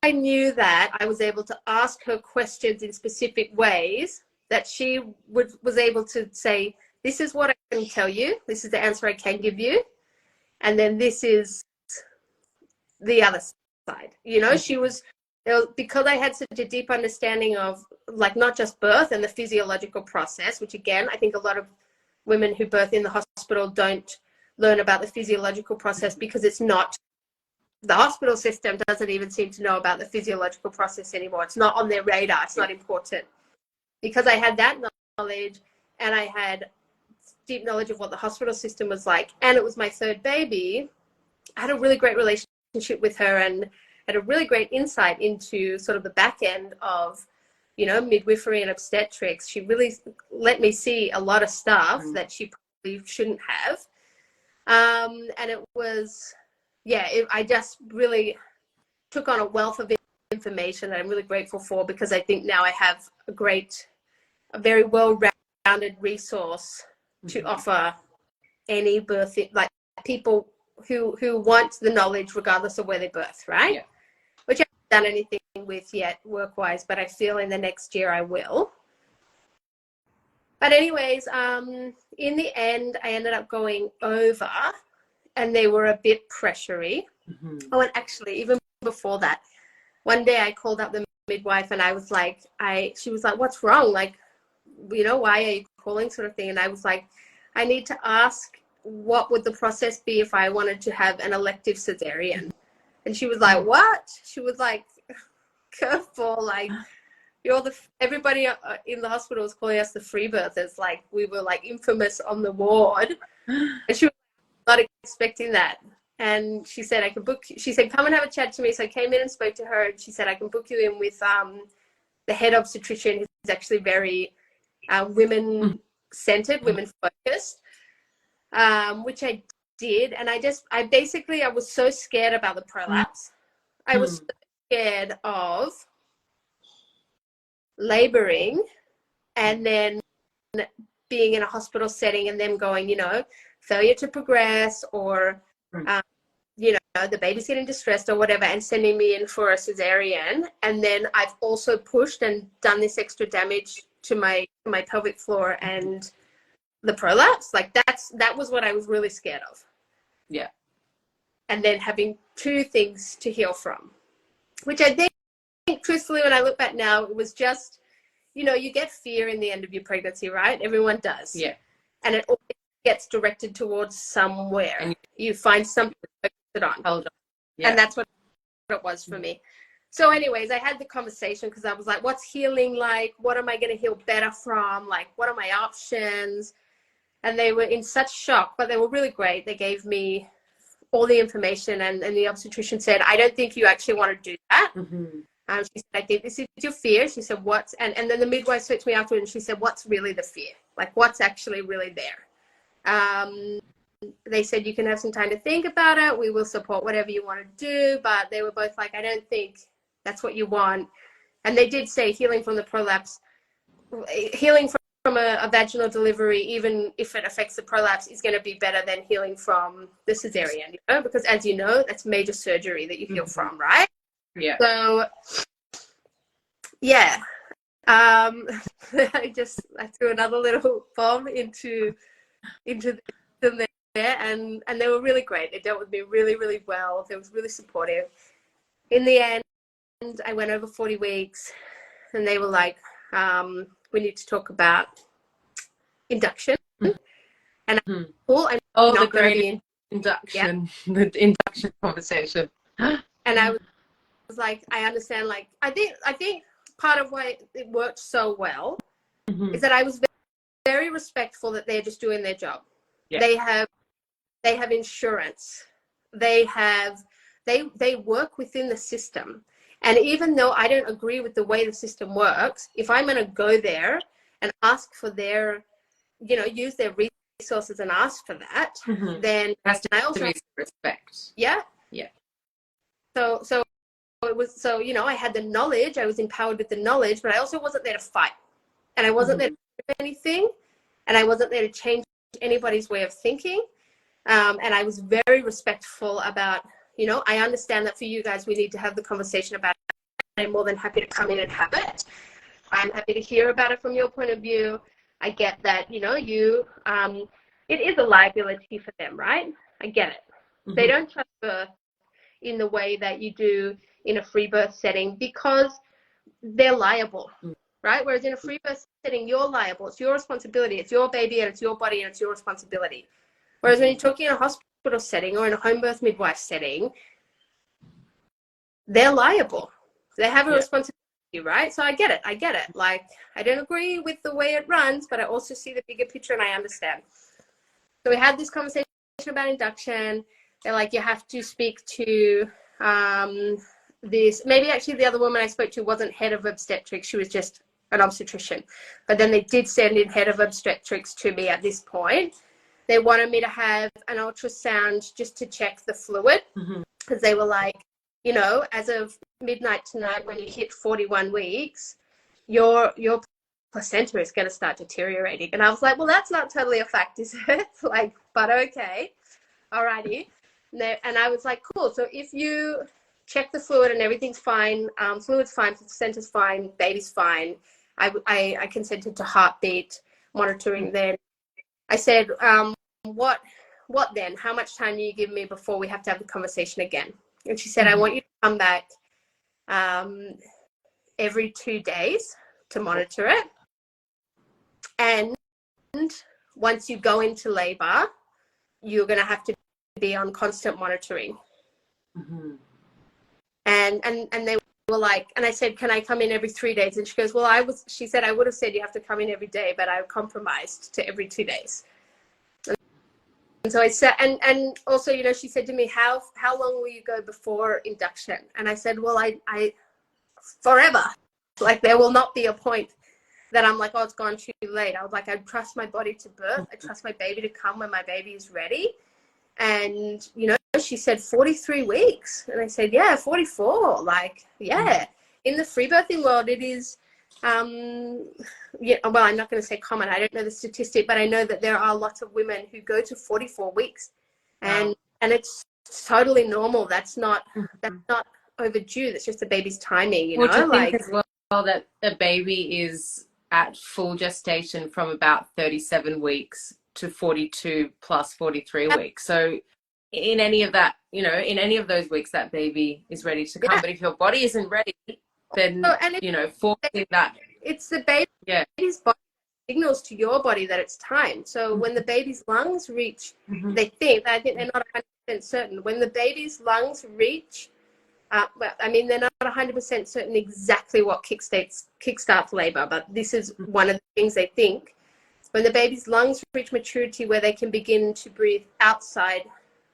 I knew that, I was able to ask her questions in specific ways that she was able to say, this is what I can tell you. This is the answer I can give you. And then this is the other side. You know, because I had such a deep understanding of, like, not just birth and the physiological process, which again, I think a lot of women who birth in the hospital don't learn about the physiological process because it's not, the hospital system doesn't even seem to know about the physiological process anymore. It's not on their radar. It's not important. Because I had that knowledge and I had deep knowledge of what the hospital system was like, and it was my third baby, I had a really great relationship with her and had a really great insight into sort of the back end of, you know, midwifery and obstetrics. She really let me see a lot of stuff that she probably shouldn't have. And it was, I just really took on a wealth of information that I'm really grateful for, because I think now I have a very well-rounded resource to offer any birthing, like people who want the knowledge regardless of where they birth, right? Yeah. Which I haven't done anything with yet work-wise, but I feel in the next year I will. But anyways, in the end, I ended up going over, and they were a bit pressury. Oh, and actually, even before that, one day I called up the midwife and I was like, she was like, what's wrong? Like, you know, why are you calling, sort of thing? And I was like, I need to ask, what would the process be if I wanted to have an elective cesarean? And she was like, what? She was like, curveball, like, everybody in the hospital was calling us the free birthers. Like, we were like infamous on the ward. And she was not expecting that. And she said, she said, come and have a chat to me. So I came in and spoke to her, and she said, I can book you in with the head obstetrician, who's actually very women-centered, women-focused, which I did. And I was so scared about the prolapse. I was so scared of laboring and then being in a hospital setting and them going, you know, failure to progress, or you know, the baby's getting distressed or whatever, and sending me in for a cesarean. And then I've also pushed and done this extra damage to my pelvic floor and the prolapse. Like, that was what I was really scared of. Yeah. And then having two things to heal from, which I think, truthfully, when I look back now, it was just, you know, you get fear in the end of your pregnancy, right? Everyone does. Yeah. And it always gets directed towards somewhere. And you find something to focus it on. Hold on. Yeah. And that's what it was for me. So anyways, I had the conversation because I was like, what's healing like? What am I going to heal better from? Like, what are my options? And they were in such shock, but they were really great. They gave me all the information, and the obstetrician said, I don't think you actually want to do that. She said, I think this is your fear. She said, what's, and then the midwife spoke to me afterwards, and she said, what's really the fear? Like, what's actually really there? They said, you can have some time to think about it. We will support whatever you want to do. But they were both like, I don't think that's what you want. And they did say healing from the prolapse, healing from a vaginal delivery, even if it affects the prolapse, is going to be better than healing from the cesarean, you know? Because as you know, that's major surgery that you heal from, right? Yeah. So, yeah. I threw another little bomb into them there, and they were really great. They dealt with me really, really well. They was really supportive. In the end, I went over 40 weeks, and they were like, we need to talk about induction. And I'm not going to be induction, the induction conversation. And I was like, I understand. Like, I think part of why it worked so well is that I was very respectful that they're just doing their job. Yeah. They have insurance. They work within the system. And even though I don't agree with the way the system works, if I'm going to go there and ask for their, you know, use their resources and ask for that, then I also have respect. Yeah. Yeah. So it was, so, you know, I had the knowledge, I was empowered with the knowledge, but I also wasn't there to fight. And I wasn't there to do anything. And I wasn't there to change anybody's way of thinking. And I was very respectful about, you know, I understand that for you guys, we need to have the conversation about it. I'm more than happy to come in and have it. I'm happy to hear about it from your point of view. I get that, you know, it is a liability for them, right? I get it. They don't trust birth in the way that you do in a free birth setting because they're liable. right? Whereas in a free birth setting, you're liable. It's your responsibility. It's your baby and it's your body and it's your responsibility. Whereas when you're talking in a hospital setting or in a home birth midwife setting, they're liable. They have a responsibility, right? So I get it. Like, I don't agree with the way it runs, but I also see the bigger picture and I understand. So we had this conversation about induction. They're like, you have to speak to this. Maybe actually the other woman I spoke to wasn't head of obstetrics. She was just an obstetrician. But then they did send in head of obstetrics to me at this point. They wanted me to have an ultrasound just to check the fluid, because they were like, you know, as of midnight tonight, when you hit 41 weeks, your placenta is going to start deteriorating. And I was like, well, that's not totally a fact, is it? Like, but okay, alrighty. And I was like, cool. So if you check the fluid and everything's fine, fluid's fine, placenta's fine, baby's fine, I consented to heartbeat monitoring then. I said, what then? How much time do you give me before we have to have the conversation again? And she said, I want you to come back every 2 days to monitor it. And once you go into labor, you're going to have to be on constant monitoring. And they were like, and I said, can I come in every 3 days? And she goes, well, she said, I would have said you have to come in every day, but I compromised to every 2 days. And so I said, and also, you know, she said to me, how long will you go before induction? And I said, well, I forever. Like, there will not be a point that I'm like, oh, it's gone too late. I was like, I trust my body to birth. I trust my baby to come when my baby is ready. And, you know, she said 43 weeks. And I said, yeah, 44. Like, yeah. In the free birthing world, it is, yeah, well, I'm not going to say common. I don't know the statistic, but I know that there are lots of women who go to 44 weeks. And it's totally normal. That's not overdue. That's just the baby's timing, you know? To like, think as well that a baby is at full gestation from about 37 weeks to 42 plus 43 weeks. So in any of that, you know, in any of those weeks, that baby is ready to come. But if your body isn't ready, then, you know, forcing that. It's the baby's body signals to your body that it's time. So when the baby's lungs reach, I think they're not 100% certain. When the baby's lungs reach, well, I mean, they're not 100% certain exactly what kickstarts labor, but this is one of the things they think. When the baby's lungs reach maturity where they can begin to breathe outside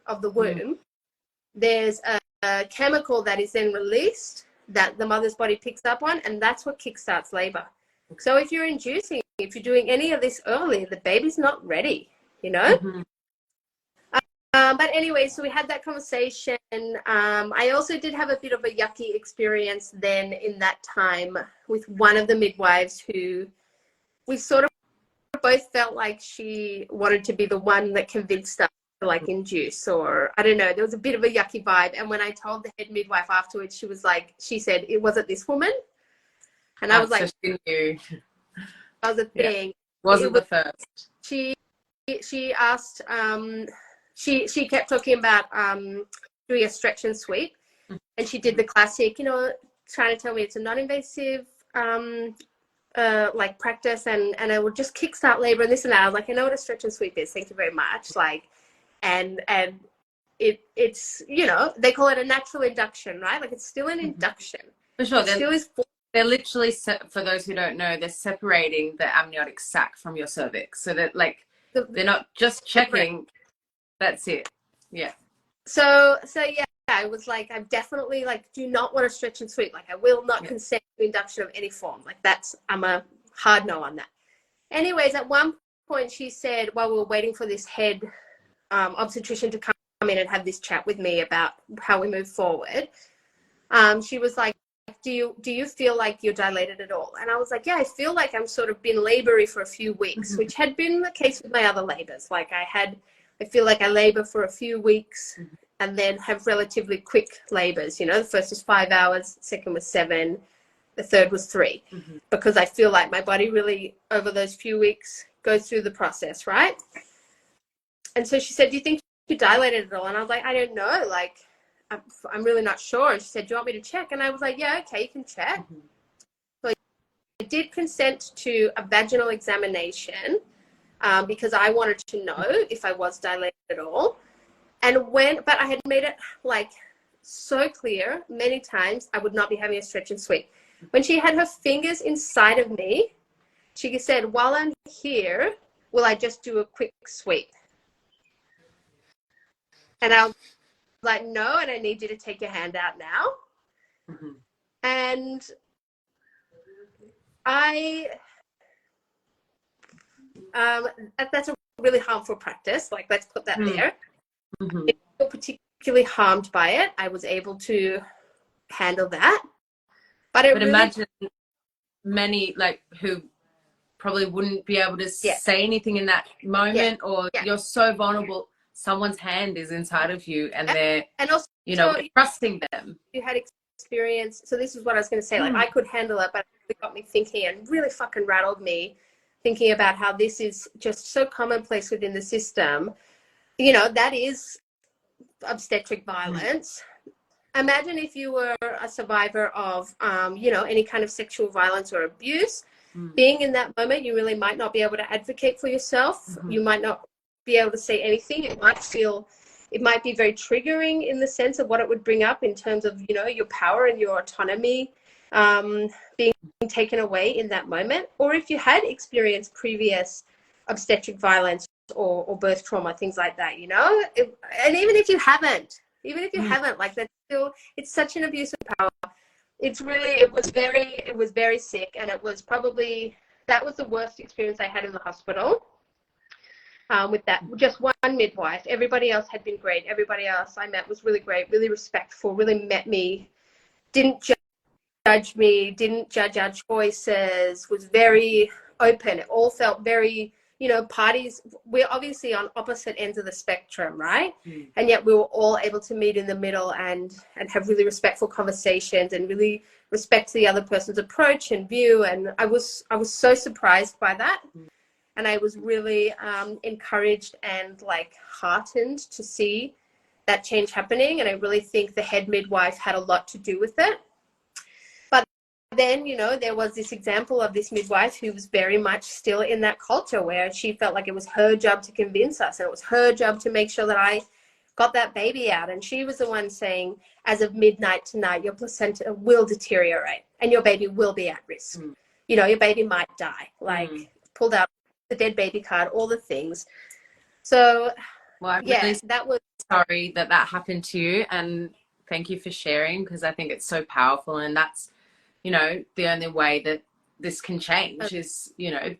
of the womb, there's a chemical that is then released that the mother's body picks up on, and that's what kickstarts labor. So if you're inducing, if you're doing any of this early, the baby's not ready, you know? But anyway, so we had that conversation. I also did have a bit of a yucky experience then in that time with one of the midwives who we sort of both felt like she wanted to be the one that convinced us to like induce, or I don't know, there was a bit of a yucky vibe. And when I told the head midwife afterwards, she was like, she said, it wasn't this woman. And I was like, she knew. That was a thing. Wasn't the first. She asked, she kept talking about doing a stretch and sweep, and she did the classic, you know, trying to tell me it's a non-invasive like practice, and I would just kickstart labor and this and that. I was like, I know what a stretch and sweep is, thank you very much. Like, and it's, you know, they call it a natural induction, right? Like, it's still an induction. For sure. They're literally, for those who don't know, they're separating the amniotic sac from your cervix, so that like they're not just checking. That's it. Yeah. So yeah, I was like, I definitely like do not want to stretch and sweep. Like, I will not consent to induction of any form. Like, I'm a hard no on that. Anyways, at one point she said, while we were waiting for this head obstetrician to come in and have this chat with me about how we move forward, she was like, do you feel like you're dilated at all? And I was like, yeah, I feel like I'm sort of been labory for a few weeks, which had been the case with my other labors. Like, I feel like I labor for a few weeks and then have relatively quick labors. You know, the first was 5 hours, second was 7, the third was 3, because I feel like my body really, over those few weeks, goes through the process, right? And so she said, do you think you dilated at all? And I was like, I don't know. Like, I'm really not sure. And she said, do you want me to check? And I was like, yeah, okay, you can check. So I did consent to a vaginal examination because I wanted to know if I was dilated at all. But I had made it like so clear many times I would not be having a stretch and sweep. When she had her fingers inside of me, she said, while I'm here, will I just do a quick sweep? And I was like, no, and I need you to take your hand out now. Mm-hmm. And that's a really harmful practice. Like, let's put that there. Mm-hmm. If I feel particularly harmed by it, I was able to handle that. But really, imagine many like who probably wouldn't be able to say anything in that moment, or you're so vulnerable. Someone's hand is inside of you, and they're, and also, trusting them. You had experience. So this is what I was going to say. Like, I could handle it, but it got me thinking and really fucking rattled me, thinking about how this is just so commonplace within the system. That is obstetric violence. Imagine if you were a survivor of, any kind of sexual violence or abuse. Being in that moment, you really might not be able to advocate for yourself. You might not be able to say anything. It might be very triggering in the sense of what it would bring up in terms of, your power and your autonomy being taken away in that moment. Or if you had experienced previous obstetric violence or birth trauma, things like that, and even if you haven't, like, that's still, it's such an abuse of power. It was very sick, and it was probably, that was the worst experience I had in the hospital with that. Just one midwife. Everybody else had been great. Everybody else I met was really great, really respectful, really met me, didn't judge me, didn't judge our choices, was very open. It all felt very, parties, we're obviously on opposite ends of the spectrum, right? And yet we were all able to meet in the middle and have really respectful conversations and really respect the other person's approach and view. And I was so surprised by that. And I was really encouraged and like heartened to see that change happening. And I really think the head midwife had a lot to do with it. Then, there was this example of this midwife who was very much still in that culture where she felt like it was her job to convince us, and it was her job to make sure that I got that baby out. And she was the one saying, as of midnight tonight, your placenta will deteriorate and your baby will be at risk. Your baby might die, pulled out the dead baby card, all the things. So, I'm really sorry that happened to you. And thank you for sharing, because I think it's so powerful. And that's, the only way that this can change is,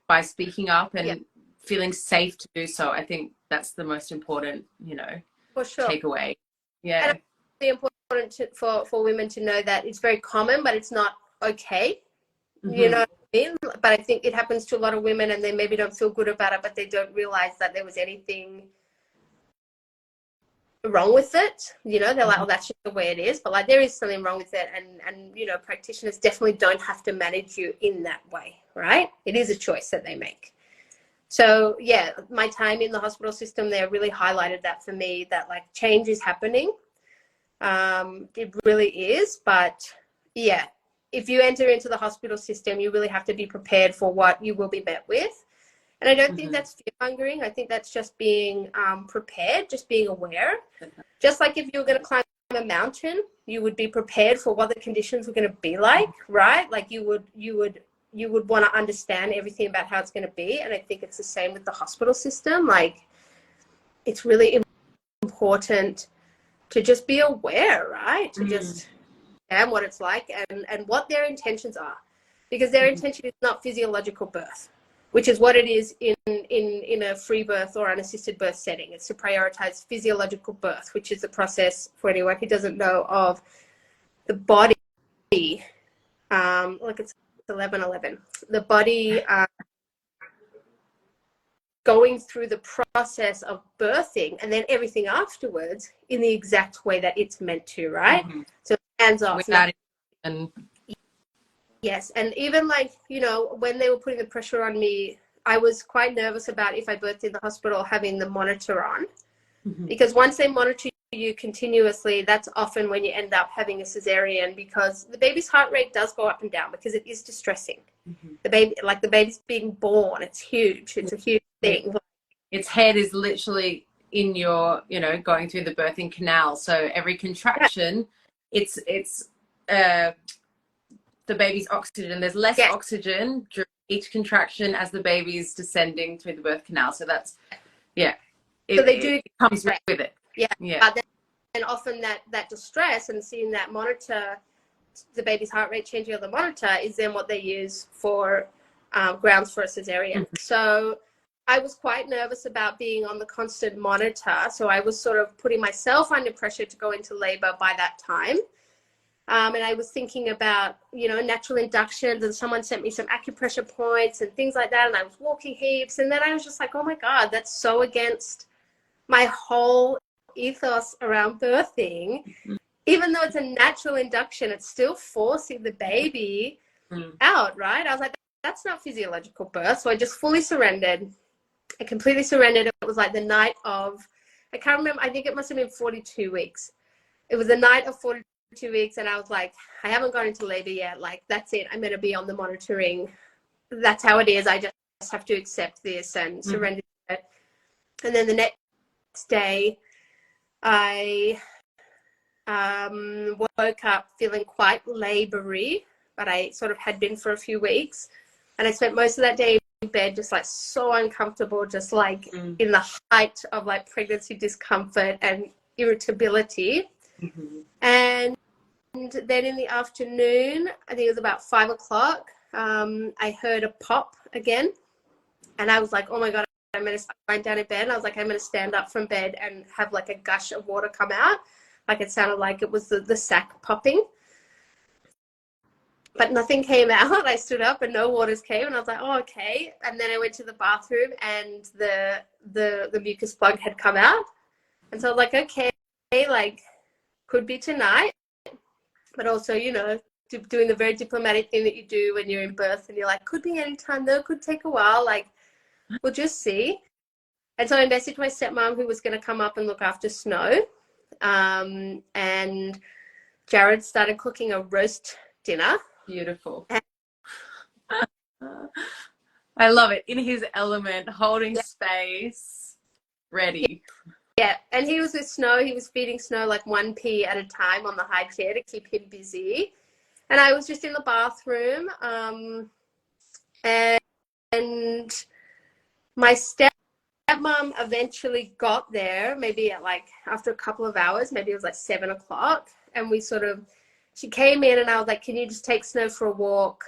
by speaking up and feeling safe to do so. I think that's the most important, for sure, takeaway. Yeah. And it's important for women to know that it's very common, but it's not okay. You know what I mean? But I think it happens to a lot of women, and they maybe don't feel good about it, but they don't realize that there was anything wrong with it. They're like, oh, that's just the way it is. But like, there is something wrong with it, and practitioners definitely don't have to manage you in that way, right? It is a choice that they make. So my time in the hospital system there really highlighted that for me, that like change is happening. It really is. But if you enter into the hospital system, you really have to be prepared for what you will be met with. And I don't think that's fear-mongering. I think that's just being prepared, just being aware. Just like if you were going to climb a mountain, you would be prepared for what the conditions were going to be like, right? Like you would want to understand everything about how it's going to be. And I think it's the same with the hospital system. Like, it's really important to just be aware, right? To just understand what it's like and what their intentions are. Because their intention is not physiological birth, which is what it is in a free birth or an assisted birth setting. It's to prioritize physiological birth, which is the process, for anyone who doesn't know, of the body, like it's 11:11, the body going through the process of birthing and then everything afterwards in the exact way that it's meant to, right? So hands off. Yes, and even like, when they were putting the pressure on me, I was quite nervous about, if I birthed in the hospital, having the monitor on. Because once they monitor you continuously, that's often when you end up having a cesarean, because the baby's heart rate does go up and down because it is distressing. the baby, like the baby's being born. It's huge. It's a huge thing. Its head is literally in your, you know, going through the birthing canal. So every contraction, it's the baby's oxygen. There's less oxygen during each contraction as the baby's descending through the birth canal. So that's, yeah. So they do, it comes with it. Yeah. Yeah. And often that distress and seeing that monitor, the baby's heart rate changing on the monitor, is then what they use for grounds for a cesarean. So I was quite nervous about being on the constant monitor. So I was sort of putting myself under pressure to go into labor by that time. And I was thinking about, you know, natural inductions, and someone sent me some acupressure points and things like that. And I was walking heaps. And then I was just like, oh my God, that's so against my whole ethos around birthing. Even though it's a natural induction, it's still forcing the baby out, right? I was like, that's not physiological birth. So I just fully surrendered. I completely surrendered. It was like the night of, I can't remember, I think it must have been 42 weeks. It was the night of 42 weeks, and I was like, I haven't gone into labor yet. Like, that's it. I'm going to be on the monitoring. That's how it is. I just have to accept this and surrender to it. And then the next day, I woke up feeling quite labory, but I sort of had been for a few weeks. And I spent most of that day in bed, just like so uncomfortable, just like in the height of like pregnancy discomfort and irritability. And then in the afternoon, I think it was about 5 o'clock, I heard a pop again. And I was like, oh my God, I'm going to lie down in bed. And I was like, I'm going to stand up from bed and have like a gush of water come out. Like it sounded like it was the sac popping. But nothing came out. I stood up and no waters came, and I was like, oh, okay. And then I went to the bathroom, and the mucus plug had come out. And so I was like, okay, like could be tonight. But also, you know, doing the very diplomatic thing that you do when you're in birth, and you're like, could be any time though, could take a while, like we'll just see. And so I messaged my stepmom, who was going to come up and look after Snow. And Jared started cooking a roast dinner. Beautiful. I love it. In his element, holding space, ready. Yeah, and he was with Snow. He was feeding Snow like 1p at a time on the high chair to keep him busy. And I was just in the bathroom. And my stepmom eventually got there, maybe at like after a couple of hours, maybe it was like 7 o'clock. And she came in, and I was like, can you just take Snow for a walk?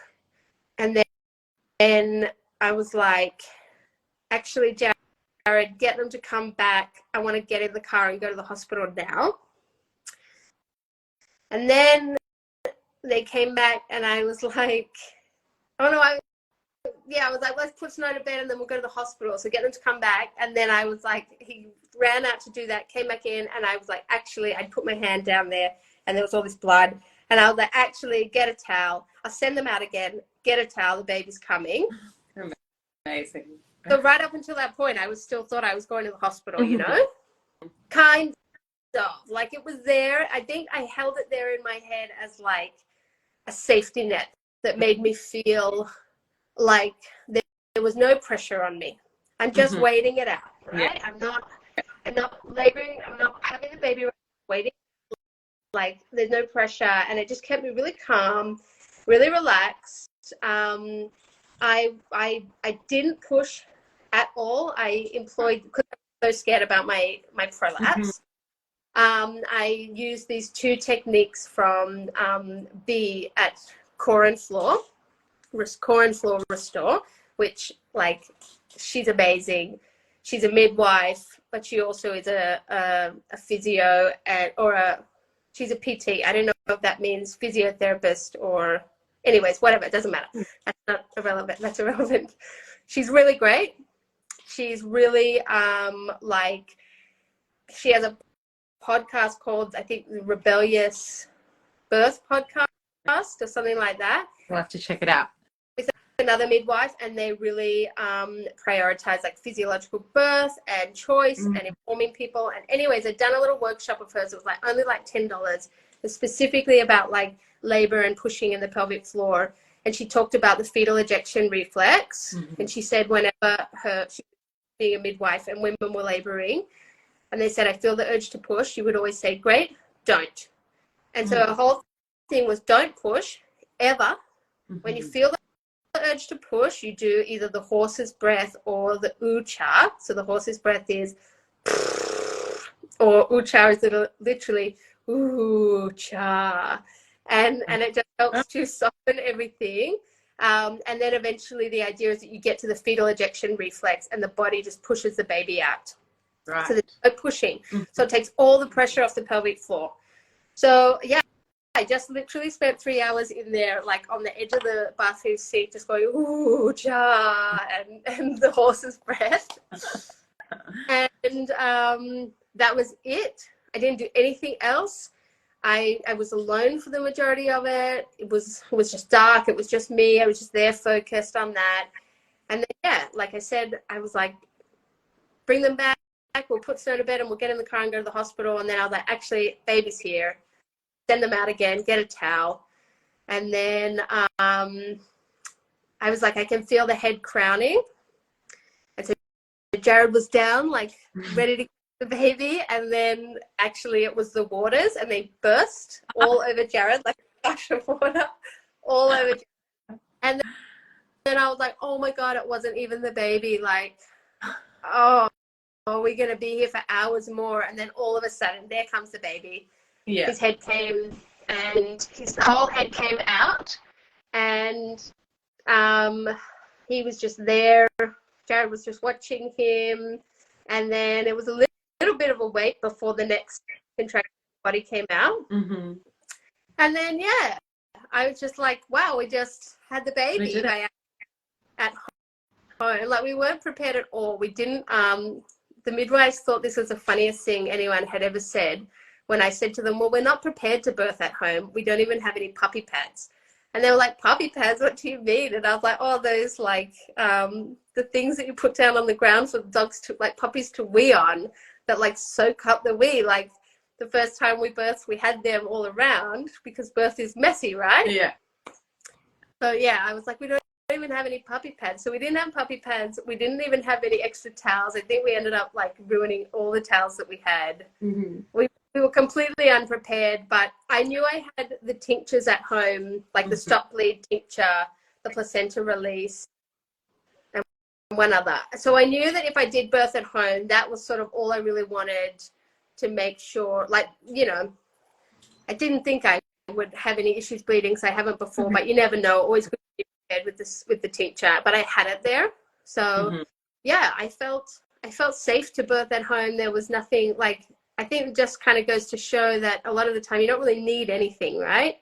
And then I was like, actually, Jared, get them to come back. I want to get in the car and go to the hospital now. And then they came back, and I was like, oh no, I was like, let's put Snow to bed and then we'll go to the hospital. So get them to come back. And then I was like, he ran out to do that, came back in, and I was like, actually, I'd put my hand down there and there was all this blood. And I was like, actually, get a towel. I'll send them out again. Get a towel. The baby's coming. Amazing. So right up until that point, I still thought I was going to the hospital, you know? Kind of. Like it was there. I think I held it there in my head as like a safety net that made me feel like there was no pressure on me. I'm just waiting it out, right? Yeah. I'm not laboring. I'm not having the baby, waiting. Like there's no pressure, and it just kept me really calm, really relaxed. I didn't push at all. I employed, because I was so scared about my prolapse. I used these 2 techniques from B at Core and Floor Restore, which like she's amazing. She's a midwife, but she also is a physio she's a PT. I don't know if that means physiotherapist or anyways, whatever. It doesn't matter. That's not irrelevant. That's irrelevant. She's really great. She's really she has a podcast called, I think, the Rebellious Birth Podcast or something like that. We'll have to check it out. With another midwife, and they really prioritize like physiological birth and choice and informing people. And anyways, I'd done a little workshop of hers. It was like only like $10. It's specifically about like labor and pushing in the pelvic floor. and she talked about the fetal ejection reflex. And she said whenever she was being a midwife and women were laboring and they said, I feel the urge to push, she would always say, great, don't. And so her whole thing was don't push ever. When you feel the urge to push, you do either the horse's breath or the ucha. So the horse's breath is, or ucha is literally ucha. And it just helps to soften everything. And then eventually the idea is that you get to the fetal ejection reflex and the body just pushes the baby out. Right. So there's no pushing. So it takes all the pressure off the pelvic floor. So yeah, I just literally spent 3 hours in there, like on the edge of the bathroom seat, just going, ooh, ja, and the horse's breath. And that was it. I didn't do anything else. I was alone for the majority of it. It was just dark. It was just me. I was just there focused on that. And then, yeah, like I said, I was like, bring them back. We'll put Snow to bed and we'll get in the car and go to the hospital. And then I was like, actually, baby's here. Send them out again, get a towel. And then I was like, I can feel the head crowning. And so Jared was down, like ready to get the baby. And then actually it was the waters and they burst all over Jared, like a gush of water all over Jared. And then I was like, oh my God, it wasn't even the baby. Like, oh, we're going to be here for hours more. And then all of a sudden, there comes the baby. Yeah. His head came and his whole head came out and he was just there. Jared was just watching him. And then it was a little bit of a wait before the next contraction body came out. And then, yeah, I was just like, wow, we just had the baby at home. Like we weren't prepared at all. We didn't, the midwives thought this was the funniest thing anyone had ever said. When I said to them, well, we're not prepared to birth at home. We don't even have any puppy pads. And they were like, puppy pads? What do you mean? And I was like, oh, those like the things that you put down on the ground for dogs to, like puppies to wee on that like soak up the wee. Like the first time we birthed, we had them all around because birth is messy, right? Yeah. So yeah, I was like, we don't even have any puppy pads. So we didn't have puppy pads. We didn't even have any extra towels. I think we ended up like ruining all the towels that we had. We were completely unprepared, but I knew I had the tinctures at home, like the stop bleed tincture, the placenta release, and one other. So I knew that if I did birth at home, that was sort of all I really wanted to make sure, like, you know, I didn't think I would have any issues bleeding, so I haven't before, but you never know. Always good to be prepared with the tincture, but I had it there. So yeah, I felt safe to birth at home. There was nothing like, I think it just kind of goes to show that a lot of the time you don't really need anything, right?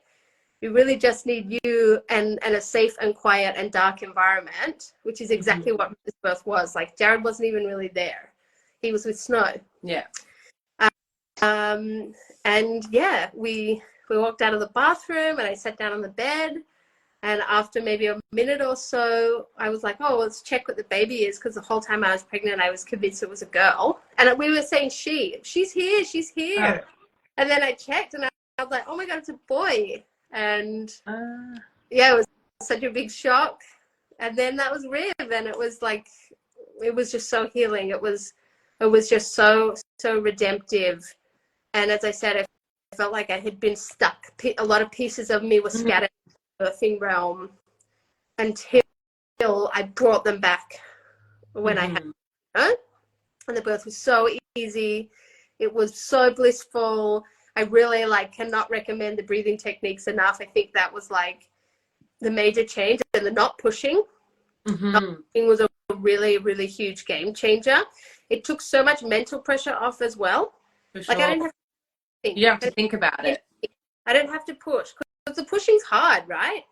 You really just need you and a safe and quiet and dark environment, which is exactly what this birth was. Like Jared wasn't even really there. He was with Snow. Yeah. And yeah, we walked out of the bathroom and I sat down on the bed. And after maybe a minute or so, I was like, oh, let's check what the baby is. Because the whole time I was pregnant, I was convinced it was a girl. And we were saying she's here, she's here. And then I checked and I was like, oh my God, it's a boy. And yeah, it was such a big shock. And then that was Riv. And it was like, it was just so healing. It was just so redemptive. And as I said, I felt like I had been stuck. A lot of pieces of me were scattered birthing realm until I brought them back when I had her. And the birth was so easy. It was so blissful. I really cannot recommend the breathing techniques enough. I think that was like the major change, and the not pushing. Not pushing was a really, really huge game changer. It took so much mental pressure off as well. For sure. Like I didn't have to think. You have to think about it. I don't have to push. Because the pushing's hard, right?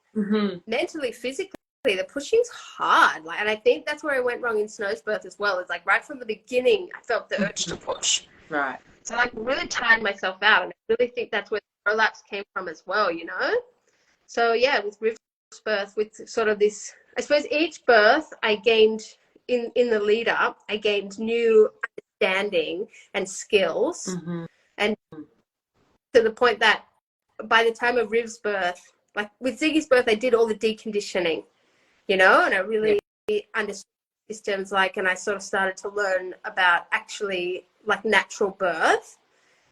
Mentally, physically, the pushing's hard. And I think that's where I went wrong in Snow's birth as well. It's like right from the beginning, I felt the urge to push. Right. So I really tired myself out. And I really think that's where the prolapse came from as well, you know? So yeah, with Riv's birth, with sort of this, I suppose each birth I gained in the lead up, I gained new understanding and skills. And to the point that by the time of Riv's birth, like with Ziggy's birth, I did all the deconditioning, you know, and I really understood systems, like, and I sort of started to learn about actually like natural birth.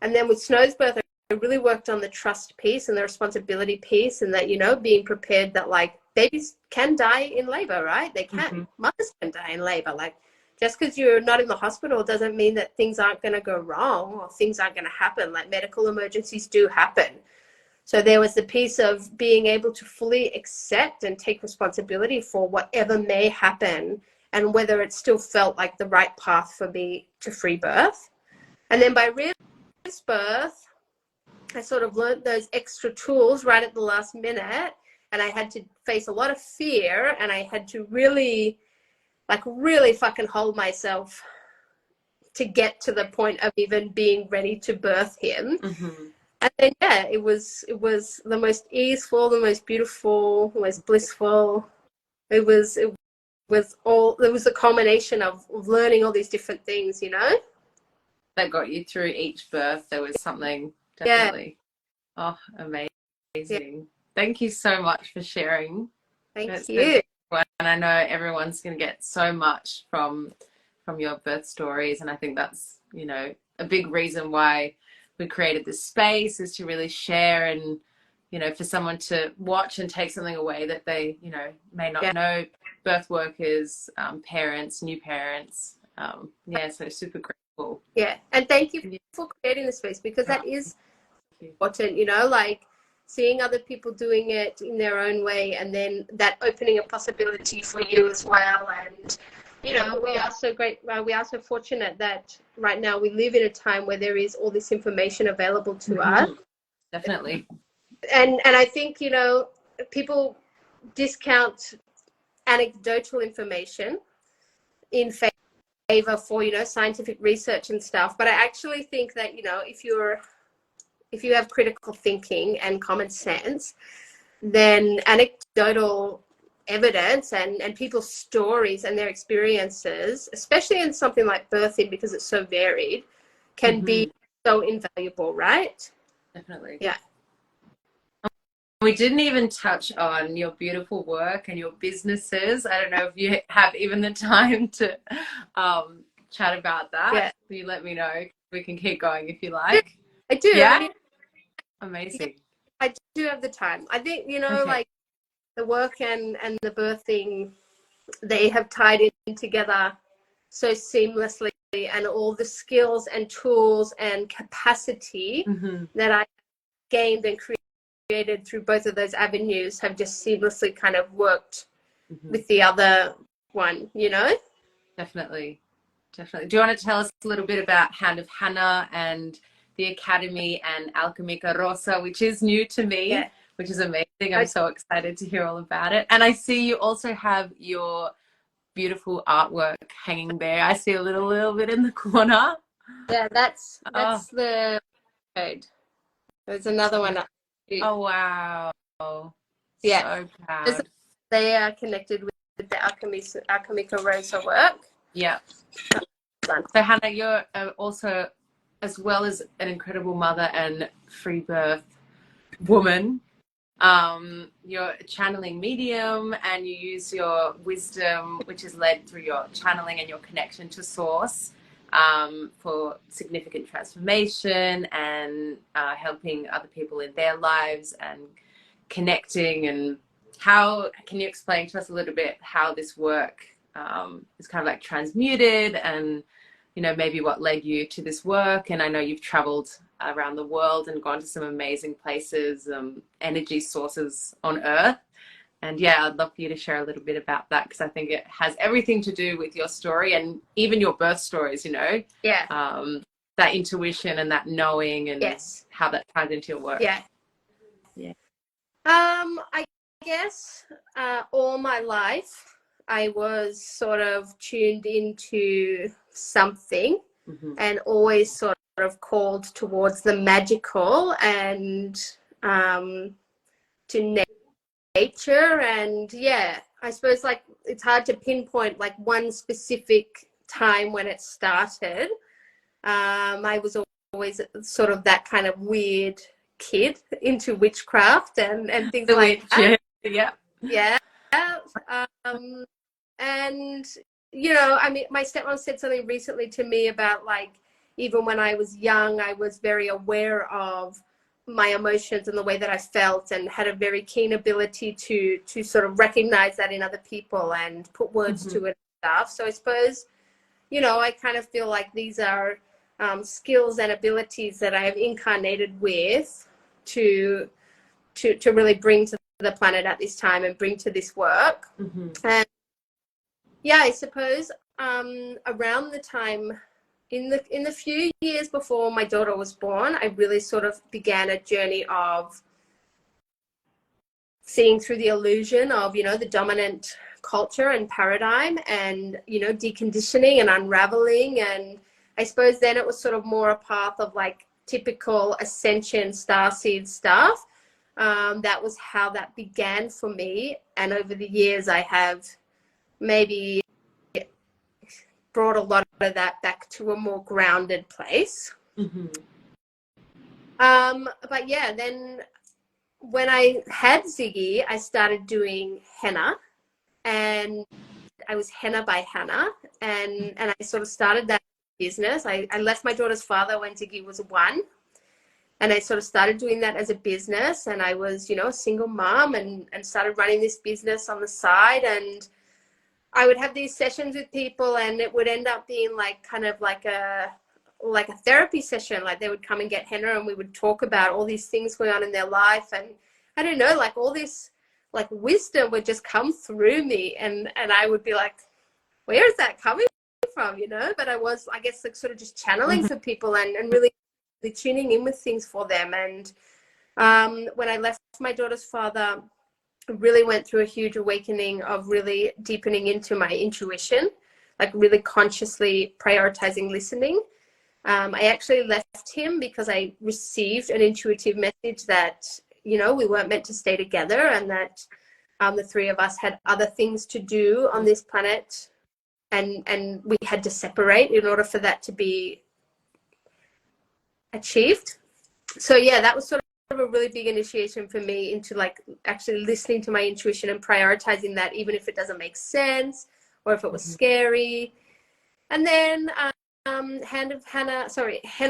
And then with Snow's birth, I really worked on the trust piece and the responsibility piece, and that, you know, being prepared that like babies can die in labor, right? They can. Mothers can die in labor. Like, just because you're not in the hospital doesn't mean that things aren't going to go wrong or things aren't going to happen. Like, medical emergencies do happen. So there was the piece of being able to fully accept and take responsibility for whatever may happen, and whether it still felt like the right path for me to free birth. And then by real birth, I sort of learned those extra tools right at the last minute, and I had to face a lot of fear, and I had to really fucking hold myself to get to the point of even being ready to birth him. And then, yeah, it was the most easeful, the most beautiful, the most blissful. It was a culmination of learning all these different things, you know? That got you through each birth. There was something, definitely. Oh, amazing. Yeah. Thank you so much for sharing. Thank you. And I know everyone's going to get so much from your birth stories. And I think that's, you know, a big reason why we created this space, is to really share, and, you know, for someone to watch and take something away that they, you know, may not know. Birth workers, parents, new parents. So super grateful. Yeah. And thank you for creating the space, because that is important, you know, like seeing other people doing it in their own way, and then that opening a possibility for you as well. And, you know, we are so fortunate that right now we live in a time where there is all this information available to us. Definitely. And I think, you know, people discount anecdotal information in favor for, you know, scientific research and stuff. But I actually think that, you know, if you have critical thinking and common sense, then anecdotal evidence and people's stories and their experiences, especially in something like birthing, because it's so varied, can be so invaluable, right? Definitely. Yeah. We didn't even touch on your beautiful work and your businesses. I don't know if you have even the time to chat about that. Yeah. You let me know. We can keep going if you like. I do. Yeah? I mean, amazing. I do have the time. I think, you know, like the work and the birthing, they have tied in together so seamlessly, and all the skills and tools and capacity that I gained and created through both of those avenues have just seamlessly kind of worked with the other one, you know? Definitely. Do you want to tell us a little bit about Hand of Hannah and the Academy and Alkemika Rosa, which is new to me, which is amazing. I'm so excited to hear all about it. And I see you also have your beautiful artwork hanging there. I see a little bit in the corner. Yeah, that's the code. There's another one up too. Oh wow. Yeah. So proud. They are connected with the Alkemika Rosa work. Yeah. So Hannah, you're also, as well as an incredible mother and free birth woman, you're a channeling medium, and you use your wisdom, which is led through your channeling and your connection to source, for significant transformation and helping other people in their lives and connecting. And how can you explain to us a little bit how this work is kind of like transmuted, and, you know, maybe what led you to this work? And I know you've traveled around the world and gone to some amazing places, energy sources on earth. And yeah, I'd love for you to share a little bit about that, because I think it has everything to do with your story and even your birth stories, you know? Yeah. That intuition and that knowing, and how that ties into your work. Yeah. Yeah. I guess all my life I was sort of tuned into something and always sort of called towards the magical and to nature. And yeah, I suppose like it's hard to pinpoint like one specific time when it started. I was always sort of that kind of weird kid into witchcraft and things The like witch, that. yeah. Yeah. And, you know, I mean, my stepmom said something recently to me about, like, even when I was young, I was very aware of my emotions and the way that I felt, and had a very keen ability to sort of recognize that in other people and put words to it and stuff. So I suppose, you know, I kind of feel like these are skills and abilities that I have incarnated with to really bring to the planet at this time and bring to this work. And yeah, I suppose around the time in the few years before my daughter was born, I really sort of began a journey of seeing through the illusion of, you know, the dominant culture and paradigm, and, you know, deconditioning and unraveling. And I suppose then it was sort of more a path of like typical ascension starseed stuff. That was how that began for me. And over the years, I have maybe brought a lot of that back to a more grounded place. But yeah, then when I had Ziggy, I started doing henna, and I was henna by Hannah, and I sort of started that business. I left my daughter's father when Ziggy was 1, and I sort of started doing that as a business. And I was, you know, a single mom, and started running this business on the side. And I would have these sessions with people, and it would end up being like kind of like a therapy session. Like they would come and get henna, and we would talk about all these things going on in their life. And I don't know, like all this like wisdom would just come through me, and I would be like, where is that coming from, you know? But I was, I guess, like sort of just channeling for people, and really tuning in with things for them. And when I left my daughter's father, I really went through a huge awakening of really deepening into my intuition, like really consciously prioritizing listening. I actually left him because I received an intuitive message that, you know, we weren't meant to stay together, and that the three of us had other things to do on this planet, and we had to separate in order for that to be achieved. So yeah, that was sort of a really big initiation for me into like actually listening to my intuition and prioritizing that, even if it doesn't make sense or if it was scary. And then henna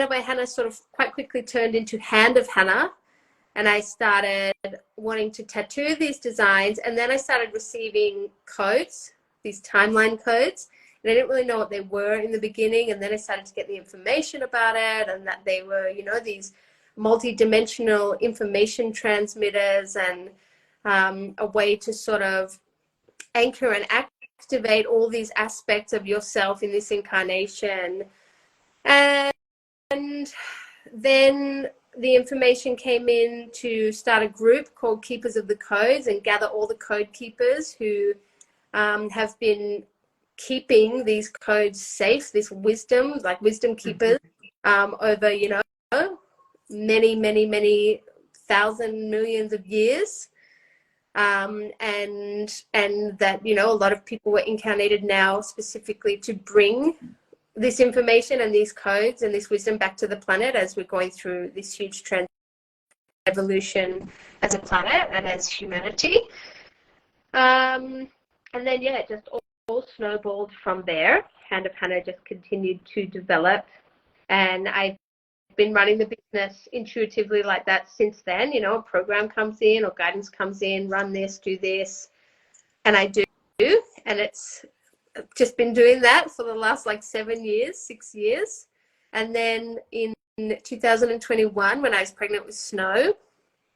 by Hannah sort of quite quickly turned into Hand of Hannah, and I started wanting to tattoo these designs. And then I started receiving codes, these timeline codes, and I didn't really know what they were in the beginning. And then I started to get the information about it, and that they were, you know, these multi-dimensional information transmitters, and a way to sort of anchor and activate all these aspects of yourself in this incarnation. And then the information came in to start a group called Keepers of the Codes, and gather all the code keepers who have been keeping these codes safe, this wisdom, like wisdom keepers, over, you know, many thousand millions of years. And that, you know, a lot of people were incarnated now specifically to bring this information and these codes and this wisdom back to the planet, as we're going through this huge evolution as a planet and as humanity. And then yeah, it just all snowballed from there. Hand of Hannah just continued to develop, and I've been running the business intuitively like that since then. You know, a program comes in or guidance comes in, run this, do this, and I do, and it's just been doing that for the last like 6 years. And then in 2021, when I was pregnant with Snow,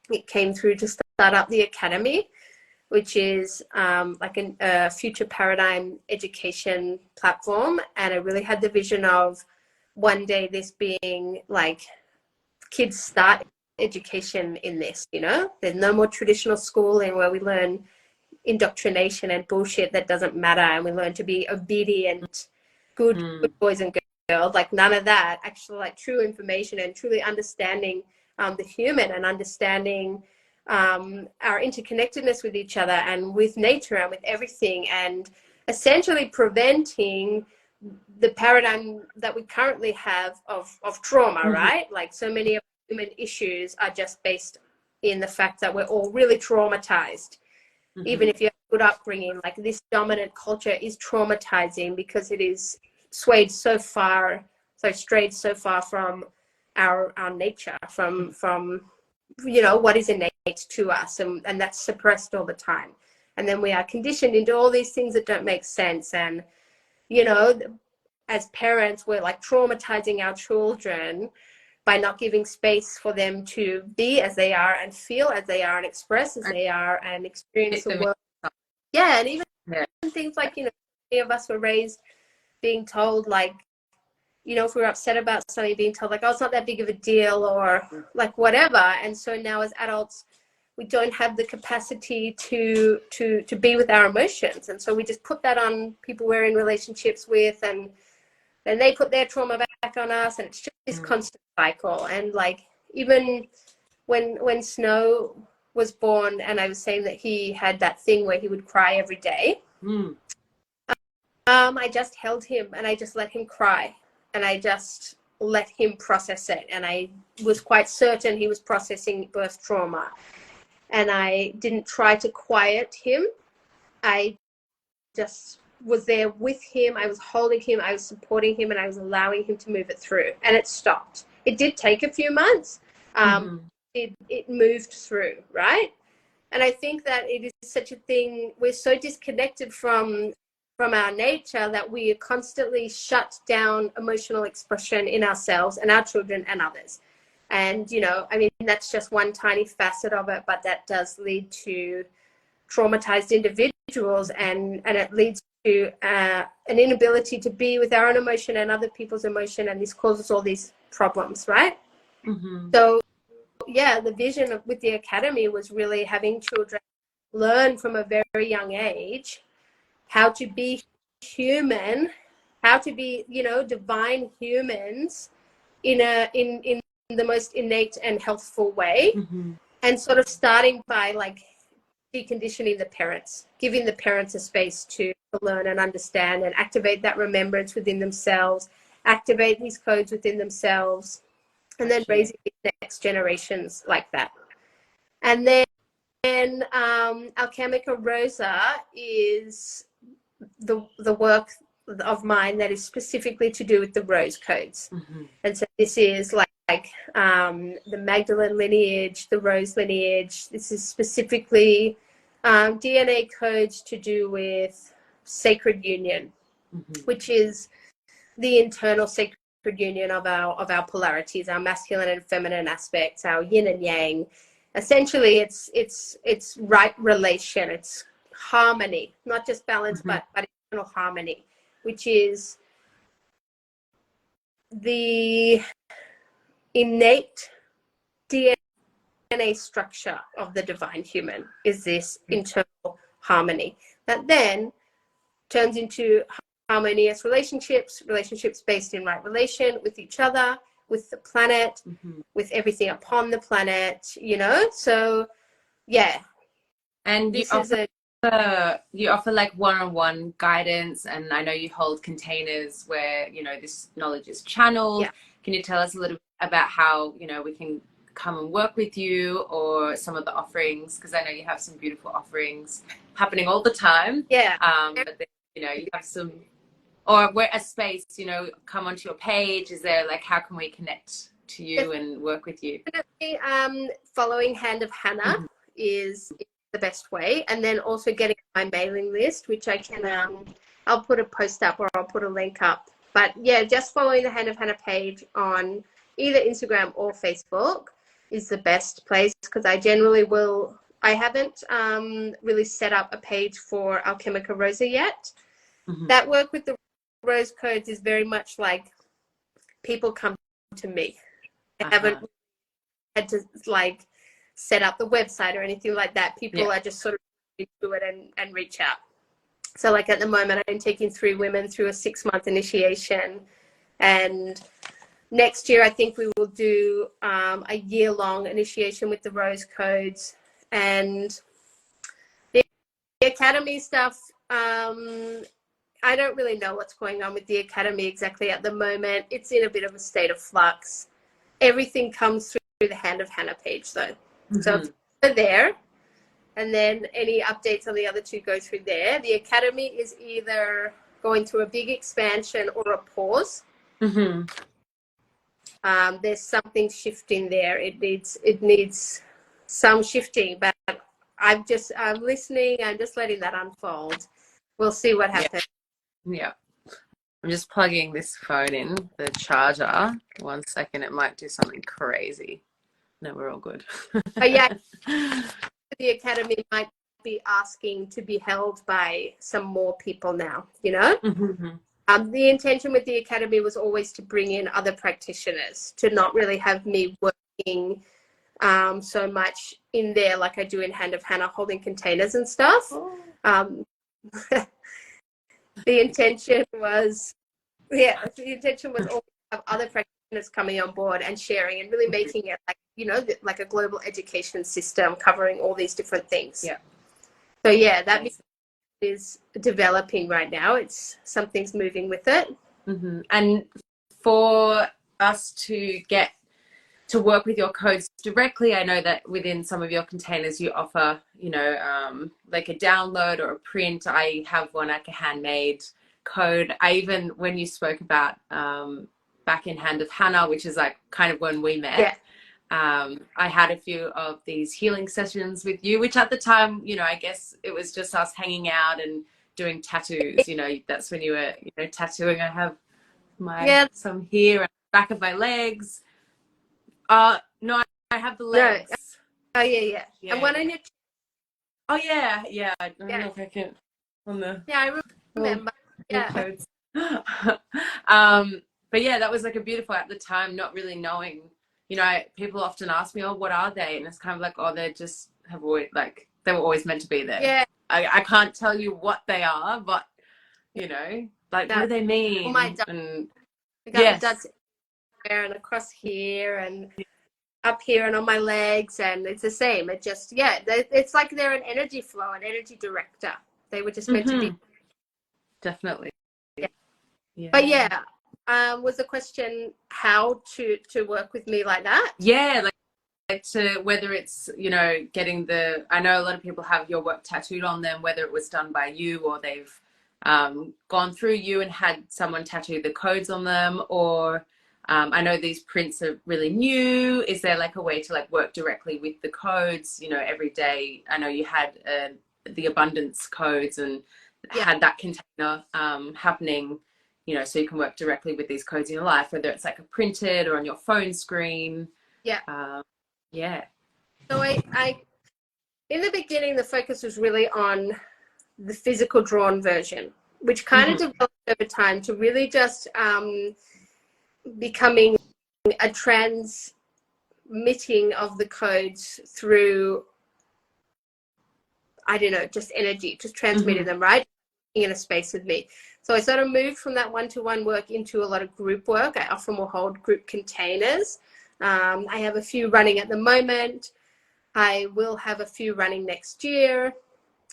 it came through to start up the academy, which is like a future paradigm education platform. And I really had the vision of one day this being like kids start education in this, you know, there's no more traditional schooling where we learn indoctrination and bullshit that doesn't matter, and we learn to be obedient, good boys and girls. Like none of that. Actually, like true information and truly understanding the human, and understanding our interconnectedness with each other and with nature and with everything, and essentially preventing the paradigm that we currently have of trauma, right? Like so many of human issues are just based in the fact that we're all really traumatized. Even if you have good upbringing, like this dominant culture is traumatizing because it is strayed so far from our nature, from what is innate to us, and that's suppressed all the time. And then we are conditioned into all these things that don't make sense. And as parents, we're like traumatizing our children by not giving space for them to be as they are and feel as they are and express as they are and experience the world. Yeah, and even things like, many of us were raised being told, like, if we were upset about something, being told like, oh, it's not that big of a deal, or like whatever. And so now as adults, we don't have the capacity to be with our emotions. And so we just put that on people we're in relationships with, and then they put their trauma back on us, and it's just this constant cycle. And like, even when Snow was born, and I was saying that he had that thing where he would cry every day, I just held him and I just let him cry, and I just let him process it. And I was quite certain he was processing birth trauma, and I didn't try to quiet him. I just was there with him. I was holding him, I was supporting him, and I was allowing him to move it through, and it stopped. It did take a few months. It moved through, right? And I think that it is such a thing, we're so disconnected from our nature that we constantly shut down emotional expression in ourselves and our children and others. And that's just one tiny facet of it, but that does lead to traumatized individuals, and it leads to an inability to be with our own emotion and other people's emotion, and this causes all these problems, right? So the vision with the academy was really having children learn from a very young age how to be human, how to be divine humans in the most innate and healthful way. And sort of starting by like deconditioning the parents, giving the parents a space to learn and understand and activate that remembrance within themselves, activate these codes within themselves, and then raising the next generations like that. And then Alkemika Rosa is the work of mine that is specifically to do with the rose codes. And so this is like the Magdalene lineage, the rose lineage. This is specifically DNA codes to do with sacred union, which is the internal sacred union of our polarities, our masculine and feminine aspects, our yin and yang. Essentially, it's right relation, it's harmony, not just balance, but internal harmony, which is the innate DNA structure of the divine human, is this internal harmony that then turns into harmonious relationships based in right relation with each other, with the planet, with everything upon the planet, so and you offer like one-on-one guidance, and I know you hold containers where this knowledge is channeled. Can you tell us a little bit about how we can come and work with you, or some of the offerings, because I know you have some beautiful offerings happening all the time, but then, you have some, or where a space, come onto your page. Is there like, how can we connect to you and work with you? Definitely, following Hand of Hannah is the best way, and then also getting my mailing list, which I can I'll put a post up or I'll put a link up. But just following the Hand of Hannah page on either Instagram or Facebook is the best place, because I haven't really set up a page for Alkemika Rosa yet. That work with the rose codes is very much like people come to me. I haven't had to like set up the website or anything like that. People are just sort of into it and reach out. So like at the moment, I'm taking 3 women through a 6-month initiation, and next year I think we will do a year-long initiation with the rose codes. And the academy stuff, I don't really know what's going on with the academy exactly at the moment. It's in a bit of a state of flux. Everything comes through the Hand of Hannah page though. Mm-hmm. So it's there, and then any updates on the other two go through there. The academy is either going through a big expansion or a pause. Mm-hmm. There's something shifting there. It needs some shifting, but I'm listening. I'm just letting that unfold. We'll see what happens. Yeah. I'm just plugging this phone in, the charger. 1 second, it might do something crazy. No, we're all good. But yeah, the academy might be asking to be held by some more people now, you know? Mm-hmm. The intention with the academy was always to bring in other practitioners, to not really have me working so much in there like I do in Hand of Hannah, holding containers and stuff. The intention was always to have other practitioners coming on board and sharing and really making it like, you know, like a global education system covering all these different things. Yeah. So yeah, that is developing right now. Something's moving with it. Mm-hmm. And for us to get to work with your codes directly, I know that within some of your containers you offer, you know, like a download or a print. I have one, like a handmade code. I even, when you spoke about back in Hand of Hannah, which is like kind of when we met, I had a few of these healing sessions with you, which at the time, you know, I guess it was just us hanging out and doing tattoos. You know, that's when you were, you know, tattooing. I have some here and back of my legs. No, I have the legs. No. Oh yeah. And one on your. Oh yeah. I don't know if I can on the. Yeah, I remember. Codes. But yeah, that was like a beautiful at the time, not really knowing. You know, people often ask me, "Oh, what are they?" And it's kind of like, "Oh, they just have always like they were always meant to be there." Yeah. I can't tell you what they are, but you know, like what do they mean? Oh my God. And I got the dots there and across here and up here and on my legs, and it's the same. It just it's like they're an energy flow, an energy director. They were just meant to be. Definitely. Yeah. But yeah, was the question how to work with me like that? Yeah, like to whether it's, you know, getting I know a lot of people have your work tattooed on them, whether it was done by you or they've gone through you and had someone tattoo the codes on them, or I know these prints are really new. Is there like a way to like work directly with the codes, you know, every day? I know you had the abundance codes and had that container happening, you know, so you can work directly with these codes in your life, whether it's like a printed or on your phone screen. So I in the beginning the focus was really on the physical drawn version, which kind of developed over time to really just becoming a transmitting of the codes through, I don't know, just energy, just transmitting them, right? In a space with me. So I sort of moved from that one-to-one work into a lot of group work. I often will hold group containers. I have a few running at the moment. I will have a few running next year.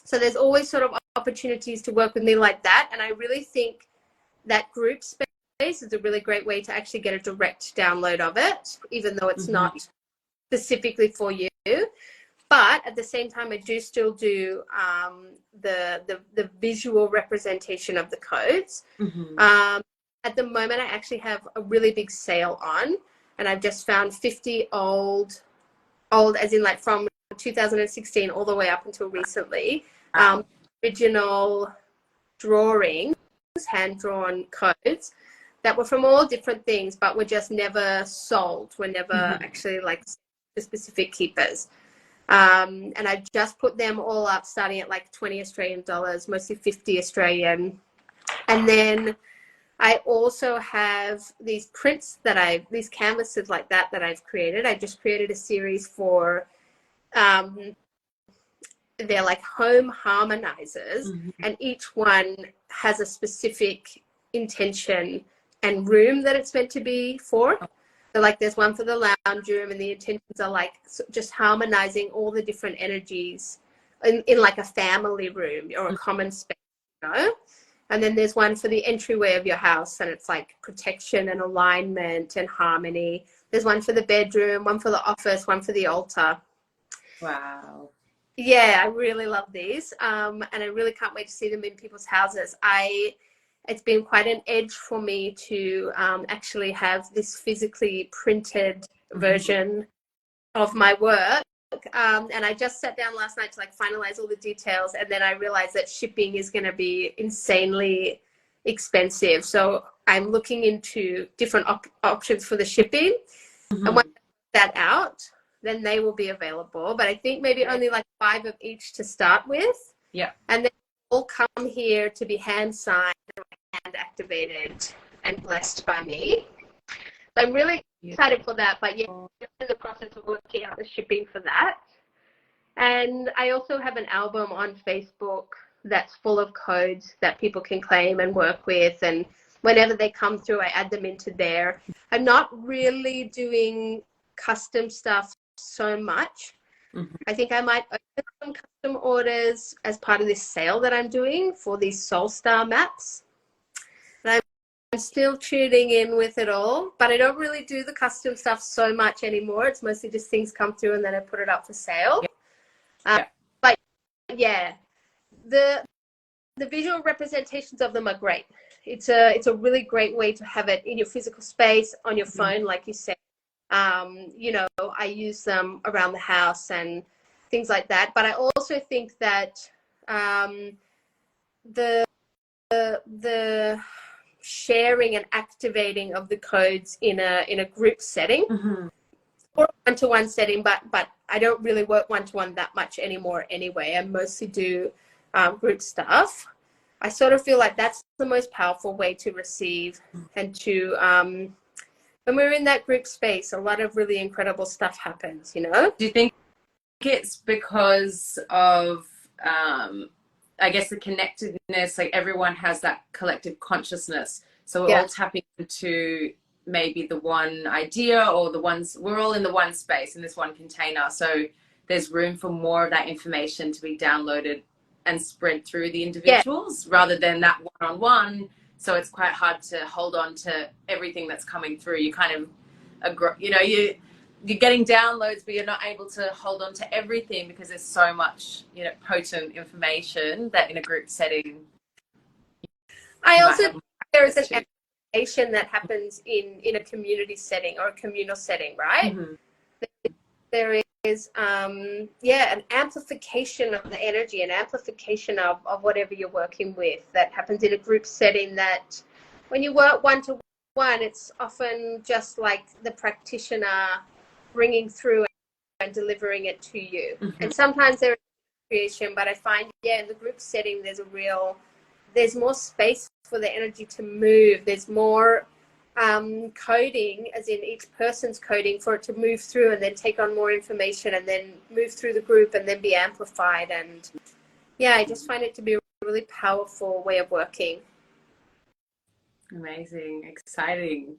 So there's always sort of opportunities to work with me like that. And I really think that group space is a really great way to actually get a direct download of it, even though it's not specifically for you. But at the same time, I do still do the visual representation of the codes. At the moment, I actually have a really big sale on, and I've just found 50 old as in like from 2016 all the way up until recently, original drawings, hand-drawn codes that were from all different things, but were just never sold, were never actually like the specific keepers. And I just put them all up starting at like 20 Australian dollars, mostly 50 Australian. And then I also have these prints these canvases like that I've created. I just created a series for, they're like home harmonizers, and each one has a specific intention and room that it's meant to be for. So like there's one for the lounge room, and the intentions are like just harmonizing all the different energies in like a family room or a common space, you know? And then there's one for the entryway of your house, and it's like protection and alignment and harmony. There's one for the bedroom, one for the office, one for the altar. Wow. Yeah, I really love these. And I really can't wait to see them in people's houses. It's been quite an edge for me to actually have this physically printed version of my work. And I just sat down last night to like finalize all the details, and then I realized that shipping is going to be insanely expensive. So I'm looking into different options for the shipping. And once I get that out, then they will be available. But I think maybe only like 5 of each to start with. Yeah. And then all come here to be hand signed, hand activated, and blessed by me. So I'm really excited for that. But yeah, I'm in the process of working out the shipping for that. And I also have an album on Facebook that's full of codes that people can claim and work with. And whenever they come through, I add them into there. I'm not really doing custom stuff so much. I think I might open some custom orders as part of this sale that I'm doing for these Soul Star maps. And I'm still tuning in with it all, but I don't really do the custom stuff so much anymore. It's mostly just things come through and then I put it up for sale. But yeah, the visual representations of them are great. It's a really great way to have it in your physical space, on your phone, like you said. You know, I use them around the house and things like that. But I also think that the sharing and activating of the codes in a group setting or one-to-one setting, but I don't really work one-to-one that much anymore anyway. I mostly do group stuff. I sort of feel like that's the most powerful way to receive and to when we're in that group space, a lot of really incredible stuff happens, you know? Do you think it's because of, I guess, the connectedness, like everyone has that collective consciousness. So we're all tapping into maybe the one idea or we're all in the one space in this one container. So there's room for more of that information to be downloaded and spread through the individuals rather than that one-on-one. So it's quite hard to hold on to everything that's coming through. You kind of, you know, you're getting downloads, but you're not able to hold on to everything because there's so much, you know, potent information that in a group setting. I also think there is an amplification that happens in a community setting or a communal setting, right? There is, an amplification of the energy, an amplification of whatever you're working with that happens in a group setting that when you work one-to-one, it's often just like the practitioner bringing through and delivering it to you. And sometimes there is creation, but I find, in the group setting, there's more space for the energy to move. There's more coding, as in each person's coding, for it to move through and then take on more information and then move through the group and then be amplified. And I just find it to be a really powerful way of working. Amazing, exciting.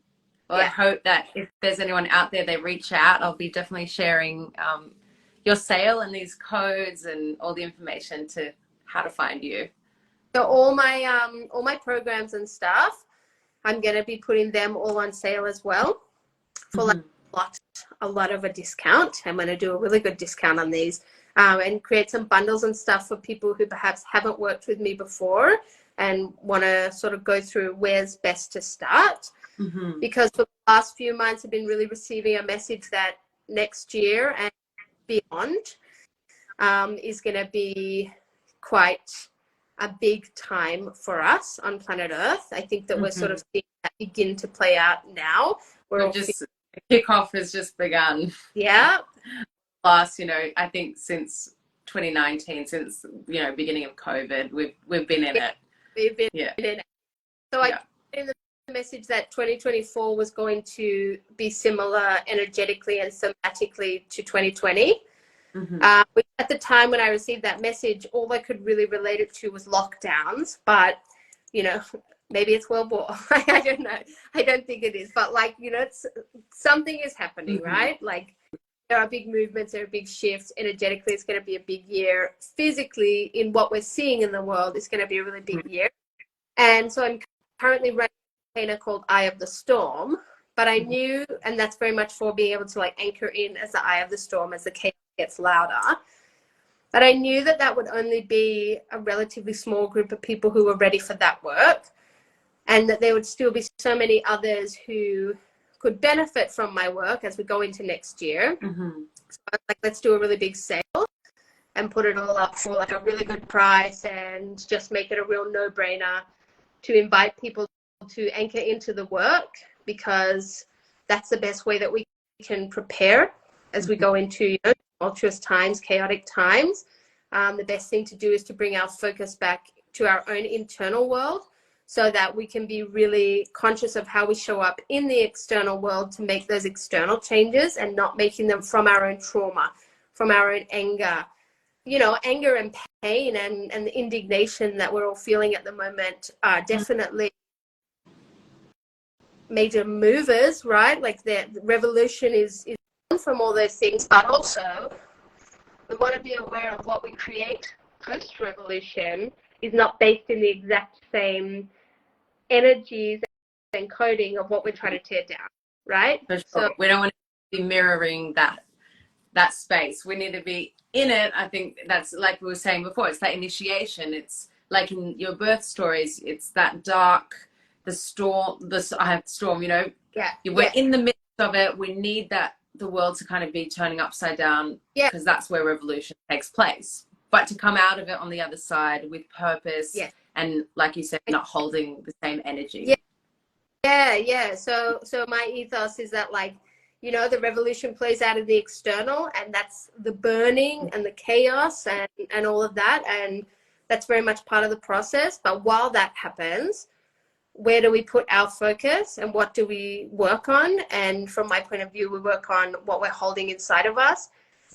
Well, I hope that if there's anyone out there, they reach out. I'll be definitely sharing your sale and these codes and all the information to how to find you. So all my programs and stuff, I'm going to be putting them all on sale as well for a lot of a discount. I'm going to do a really good discount on these and create some bundles and stuff for people who perhaps haven't worked with me before and want to sort of go through where's best to start. Because for the last few months, I've been really receiving a message that next year and beyond is going to be quite a big time for us on planet Earth. I think that we're sort of seeing that begin to play out now. Kickoff has just begun. Yeah. Last, you know, I think since 2019, since, you know, beginning of COVID, we've been in it. We've been in it. So I in the message that 2024 was going to be similar energetically and somatically to 2020. Which at the time when I received that message, all I could really relate it to was lockdowns. But, you know, maybe it's World War. I don't know. I don't think it is. But, like, you know, something is happening, right? Like, there are big movements, there are big shifts. Energetically, it's going to be a big year. Physically, in what we're seeing in the world, it's going to be a really big year. And so I'm currently running a container called Eye of the Storm. But I knew, and that's very much for being able to like anchor in as the eye of the storm as the chaos gets louder. But I knew that that would only be a relatively small group of people who were ready for that work, and that there would still be so many others who could benefit from my work as we go into next year. Mm-hmm. So I was like, let's do a really big sale and put it all up for like a really good price and just make it a real no-brainer to invite people to anchor into the work, because that's the best way that we can prepare as we go into, you know, tumultuous times, chaotic times. The best thing to do is to bring our focus back to our own internal world so that we can be really conscious of how we show up in the external world to make those external changes, and not making them from our own trauma, from our own anger. You know, anger and pain and the indignation that we're all feeling at the moment are definitely major movers, right? Like the revolution is from all those things, but also we want to be aware of what we create post-revolution is not based in the exact same energies and coding of what we're trying to tear down, right? For sure. So We don't want to be mirroring that space. We need to be in it. I think that's, like we were saying before, it's that initiation. It's like in your birth stories, it's that dark, the storm, I have storm, you know, we're in the midst of it. We need that, the world to kind of be turning upside down, because that's where revolution takes place. But to come out of it on the other side with purpose, and like you said, not holding the same energy. So my ethos is that, like, you know, the revolution plays out of the external, and that's the burning and the chaos and all of that, and that's very much part of the process. But while that happens, where do we put our focus and what do we work on? And from my point of view, we work on what we're holding inside of us,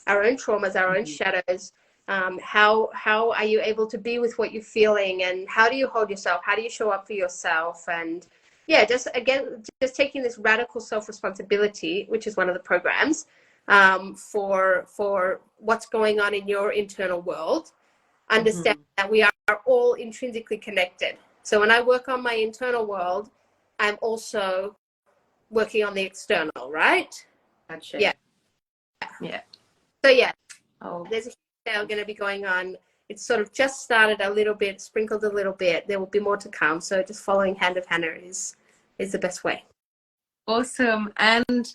our own traumas, our own shadows. How are you able to be with what you're feeling, and how do you hold yourself? How do you show up for yourself? And just taking this radical self-responsibility, which is one of the programs, for what's going on in your internal world. Understand that we are all intrinsically connected. So when I work on my internal world, I'm also working on the external, right? Gotcha. Yeah. So there's a sale going to be going on. It's sort of just started a little bit, sprinkled a little bit. There will be more to come. So just following Hand of Hannah is the best way. Awesome. And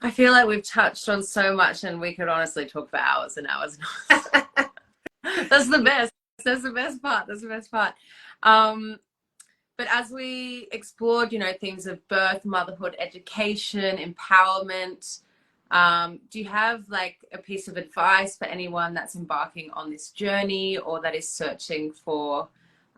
I feel like we've touched on so much, and we could honestly talk for hours and hours. That's the best. That's the best part. That's the best part. But as we explored, you know, things of birth, motherhood, education, empowerment, do you have like a piece of advice for anyone that's embarking on this journey, or that is searching for,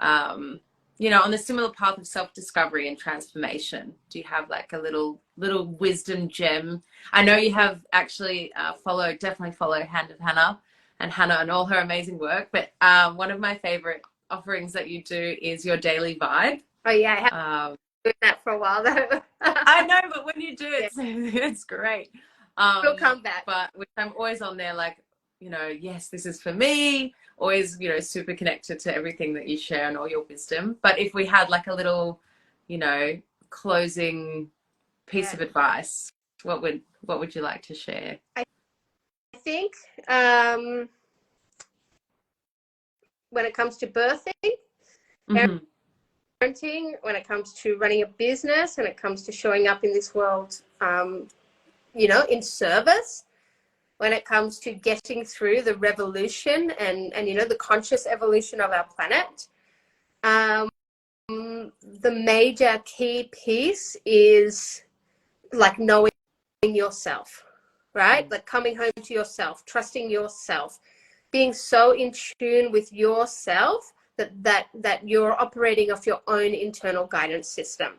you know, on the similar path of self-discovery and transformation? Do you have like a little wisdom gem? I know you have actually definitely follow Hand of Hannah and all her amazing work. But one of my favorite offerings that you do is your daily vibe. Oh yeah, I have been doing that for a while though. I know, but when you do it, it's great. It'll come back. But I'm always on there, like, you know, yes, this is for me. Always, you know, super connected to everything that you share and all your wisdom. But if we had like a little, you know, closing piece of advice, what would you like to share? I think when it comes to birthing, parenting, when it comes to running a business, when it comes to showing up in this world, you know, in service, when it comes to getting through the revolution and you know, the conscious evolution of our planet, the major key piece is like knowing yourself, right? Like coming home to yourself, trusting yourself, being so in tune with yourself that you're operating off your own internal guidance system.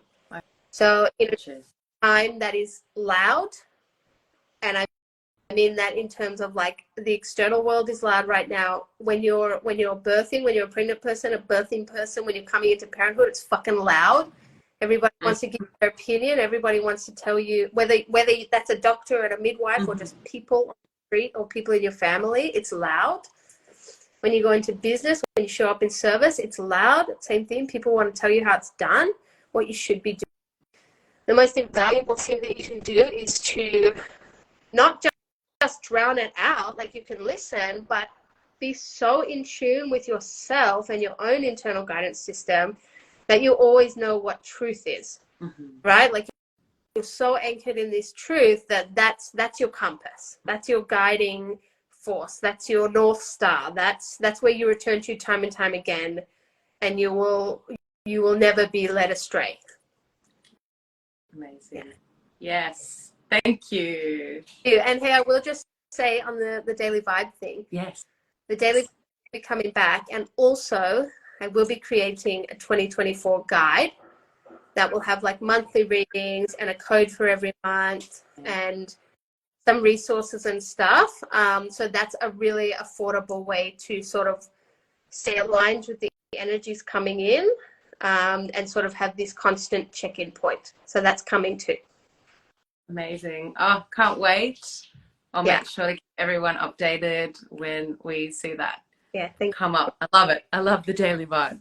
So in a time that is loud, and I mean that in terms of like the external world is loud right now. When you're birthing, when you're a pregnant person, a birthing person, when you're coming into parenthood, it's fucking loud. Everybody wants to give their opinion. Everybody wants to tell you, whether that's a doctor and a midwife or just people on the street or people in your family, it's loud. When you go into business, when you show up in service, it's loud. Same thing. People want to tell you how it's done, what you should be doing. The most invaluable thing that you can do is to not just drown it out, like you can listen, but be so in tune with yourself and your own internal guidance system that you always know what truth is, right? Like you're so anchored in this truth that's your compass, that's your guiding force, that's your North Star, that's where you return to time and time again, and you will never be led astray. Amazing. Yes. Thank you. And hey, I will just say on the daily vibe thing. Yes. The daily vibe will be coming back, and also I will be creating a 2024 guide that will have like monthly readings and a code for every month and some resources and stuff. So that's a really affordable way to sort of stay aligned with the energies coming in, and sort of have this constant check-in point. So that's coming too. Amazing. Oh, can't wait. I'll Yeah. make sure to keep everyone updated when we see that Yeah, come up. I love it. I love the daily vibe.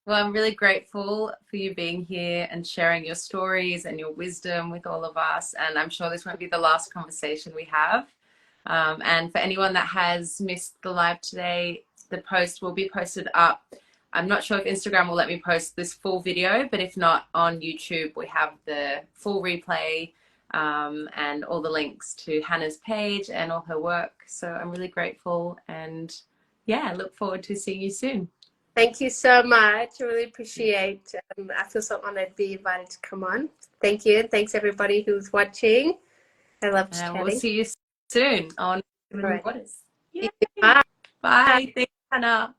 Well, I'm really grateful for you being here and sharing your stories and your wisdom with all of us. And I'm sure this won't be the last conversation we have. And for anyone that has missed the live today, the post will be posted up. I'm not sure if Instagram will let me post this full video, but if not, on YouTube, we have the full replay, and all the links to Hannah's page and all her work. So I'm really grateful, and yeah, look forward to seeing you soon. Thank you so much. I really appreciate. I feel so honored to be invited to come on. Thank you, and thanks everybody who's watching. I love chatting. We'll see you soon on All right. Waters. Bye. Bye. Thanks, Hannah.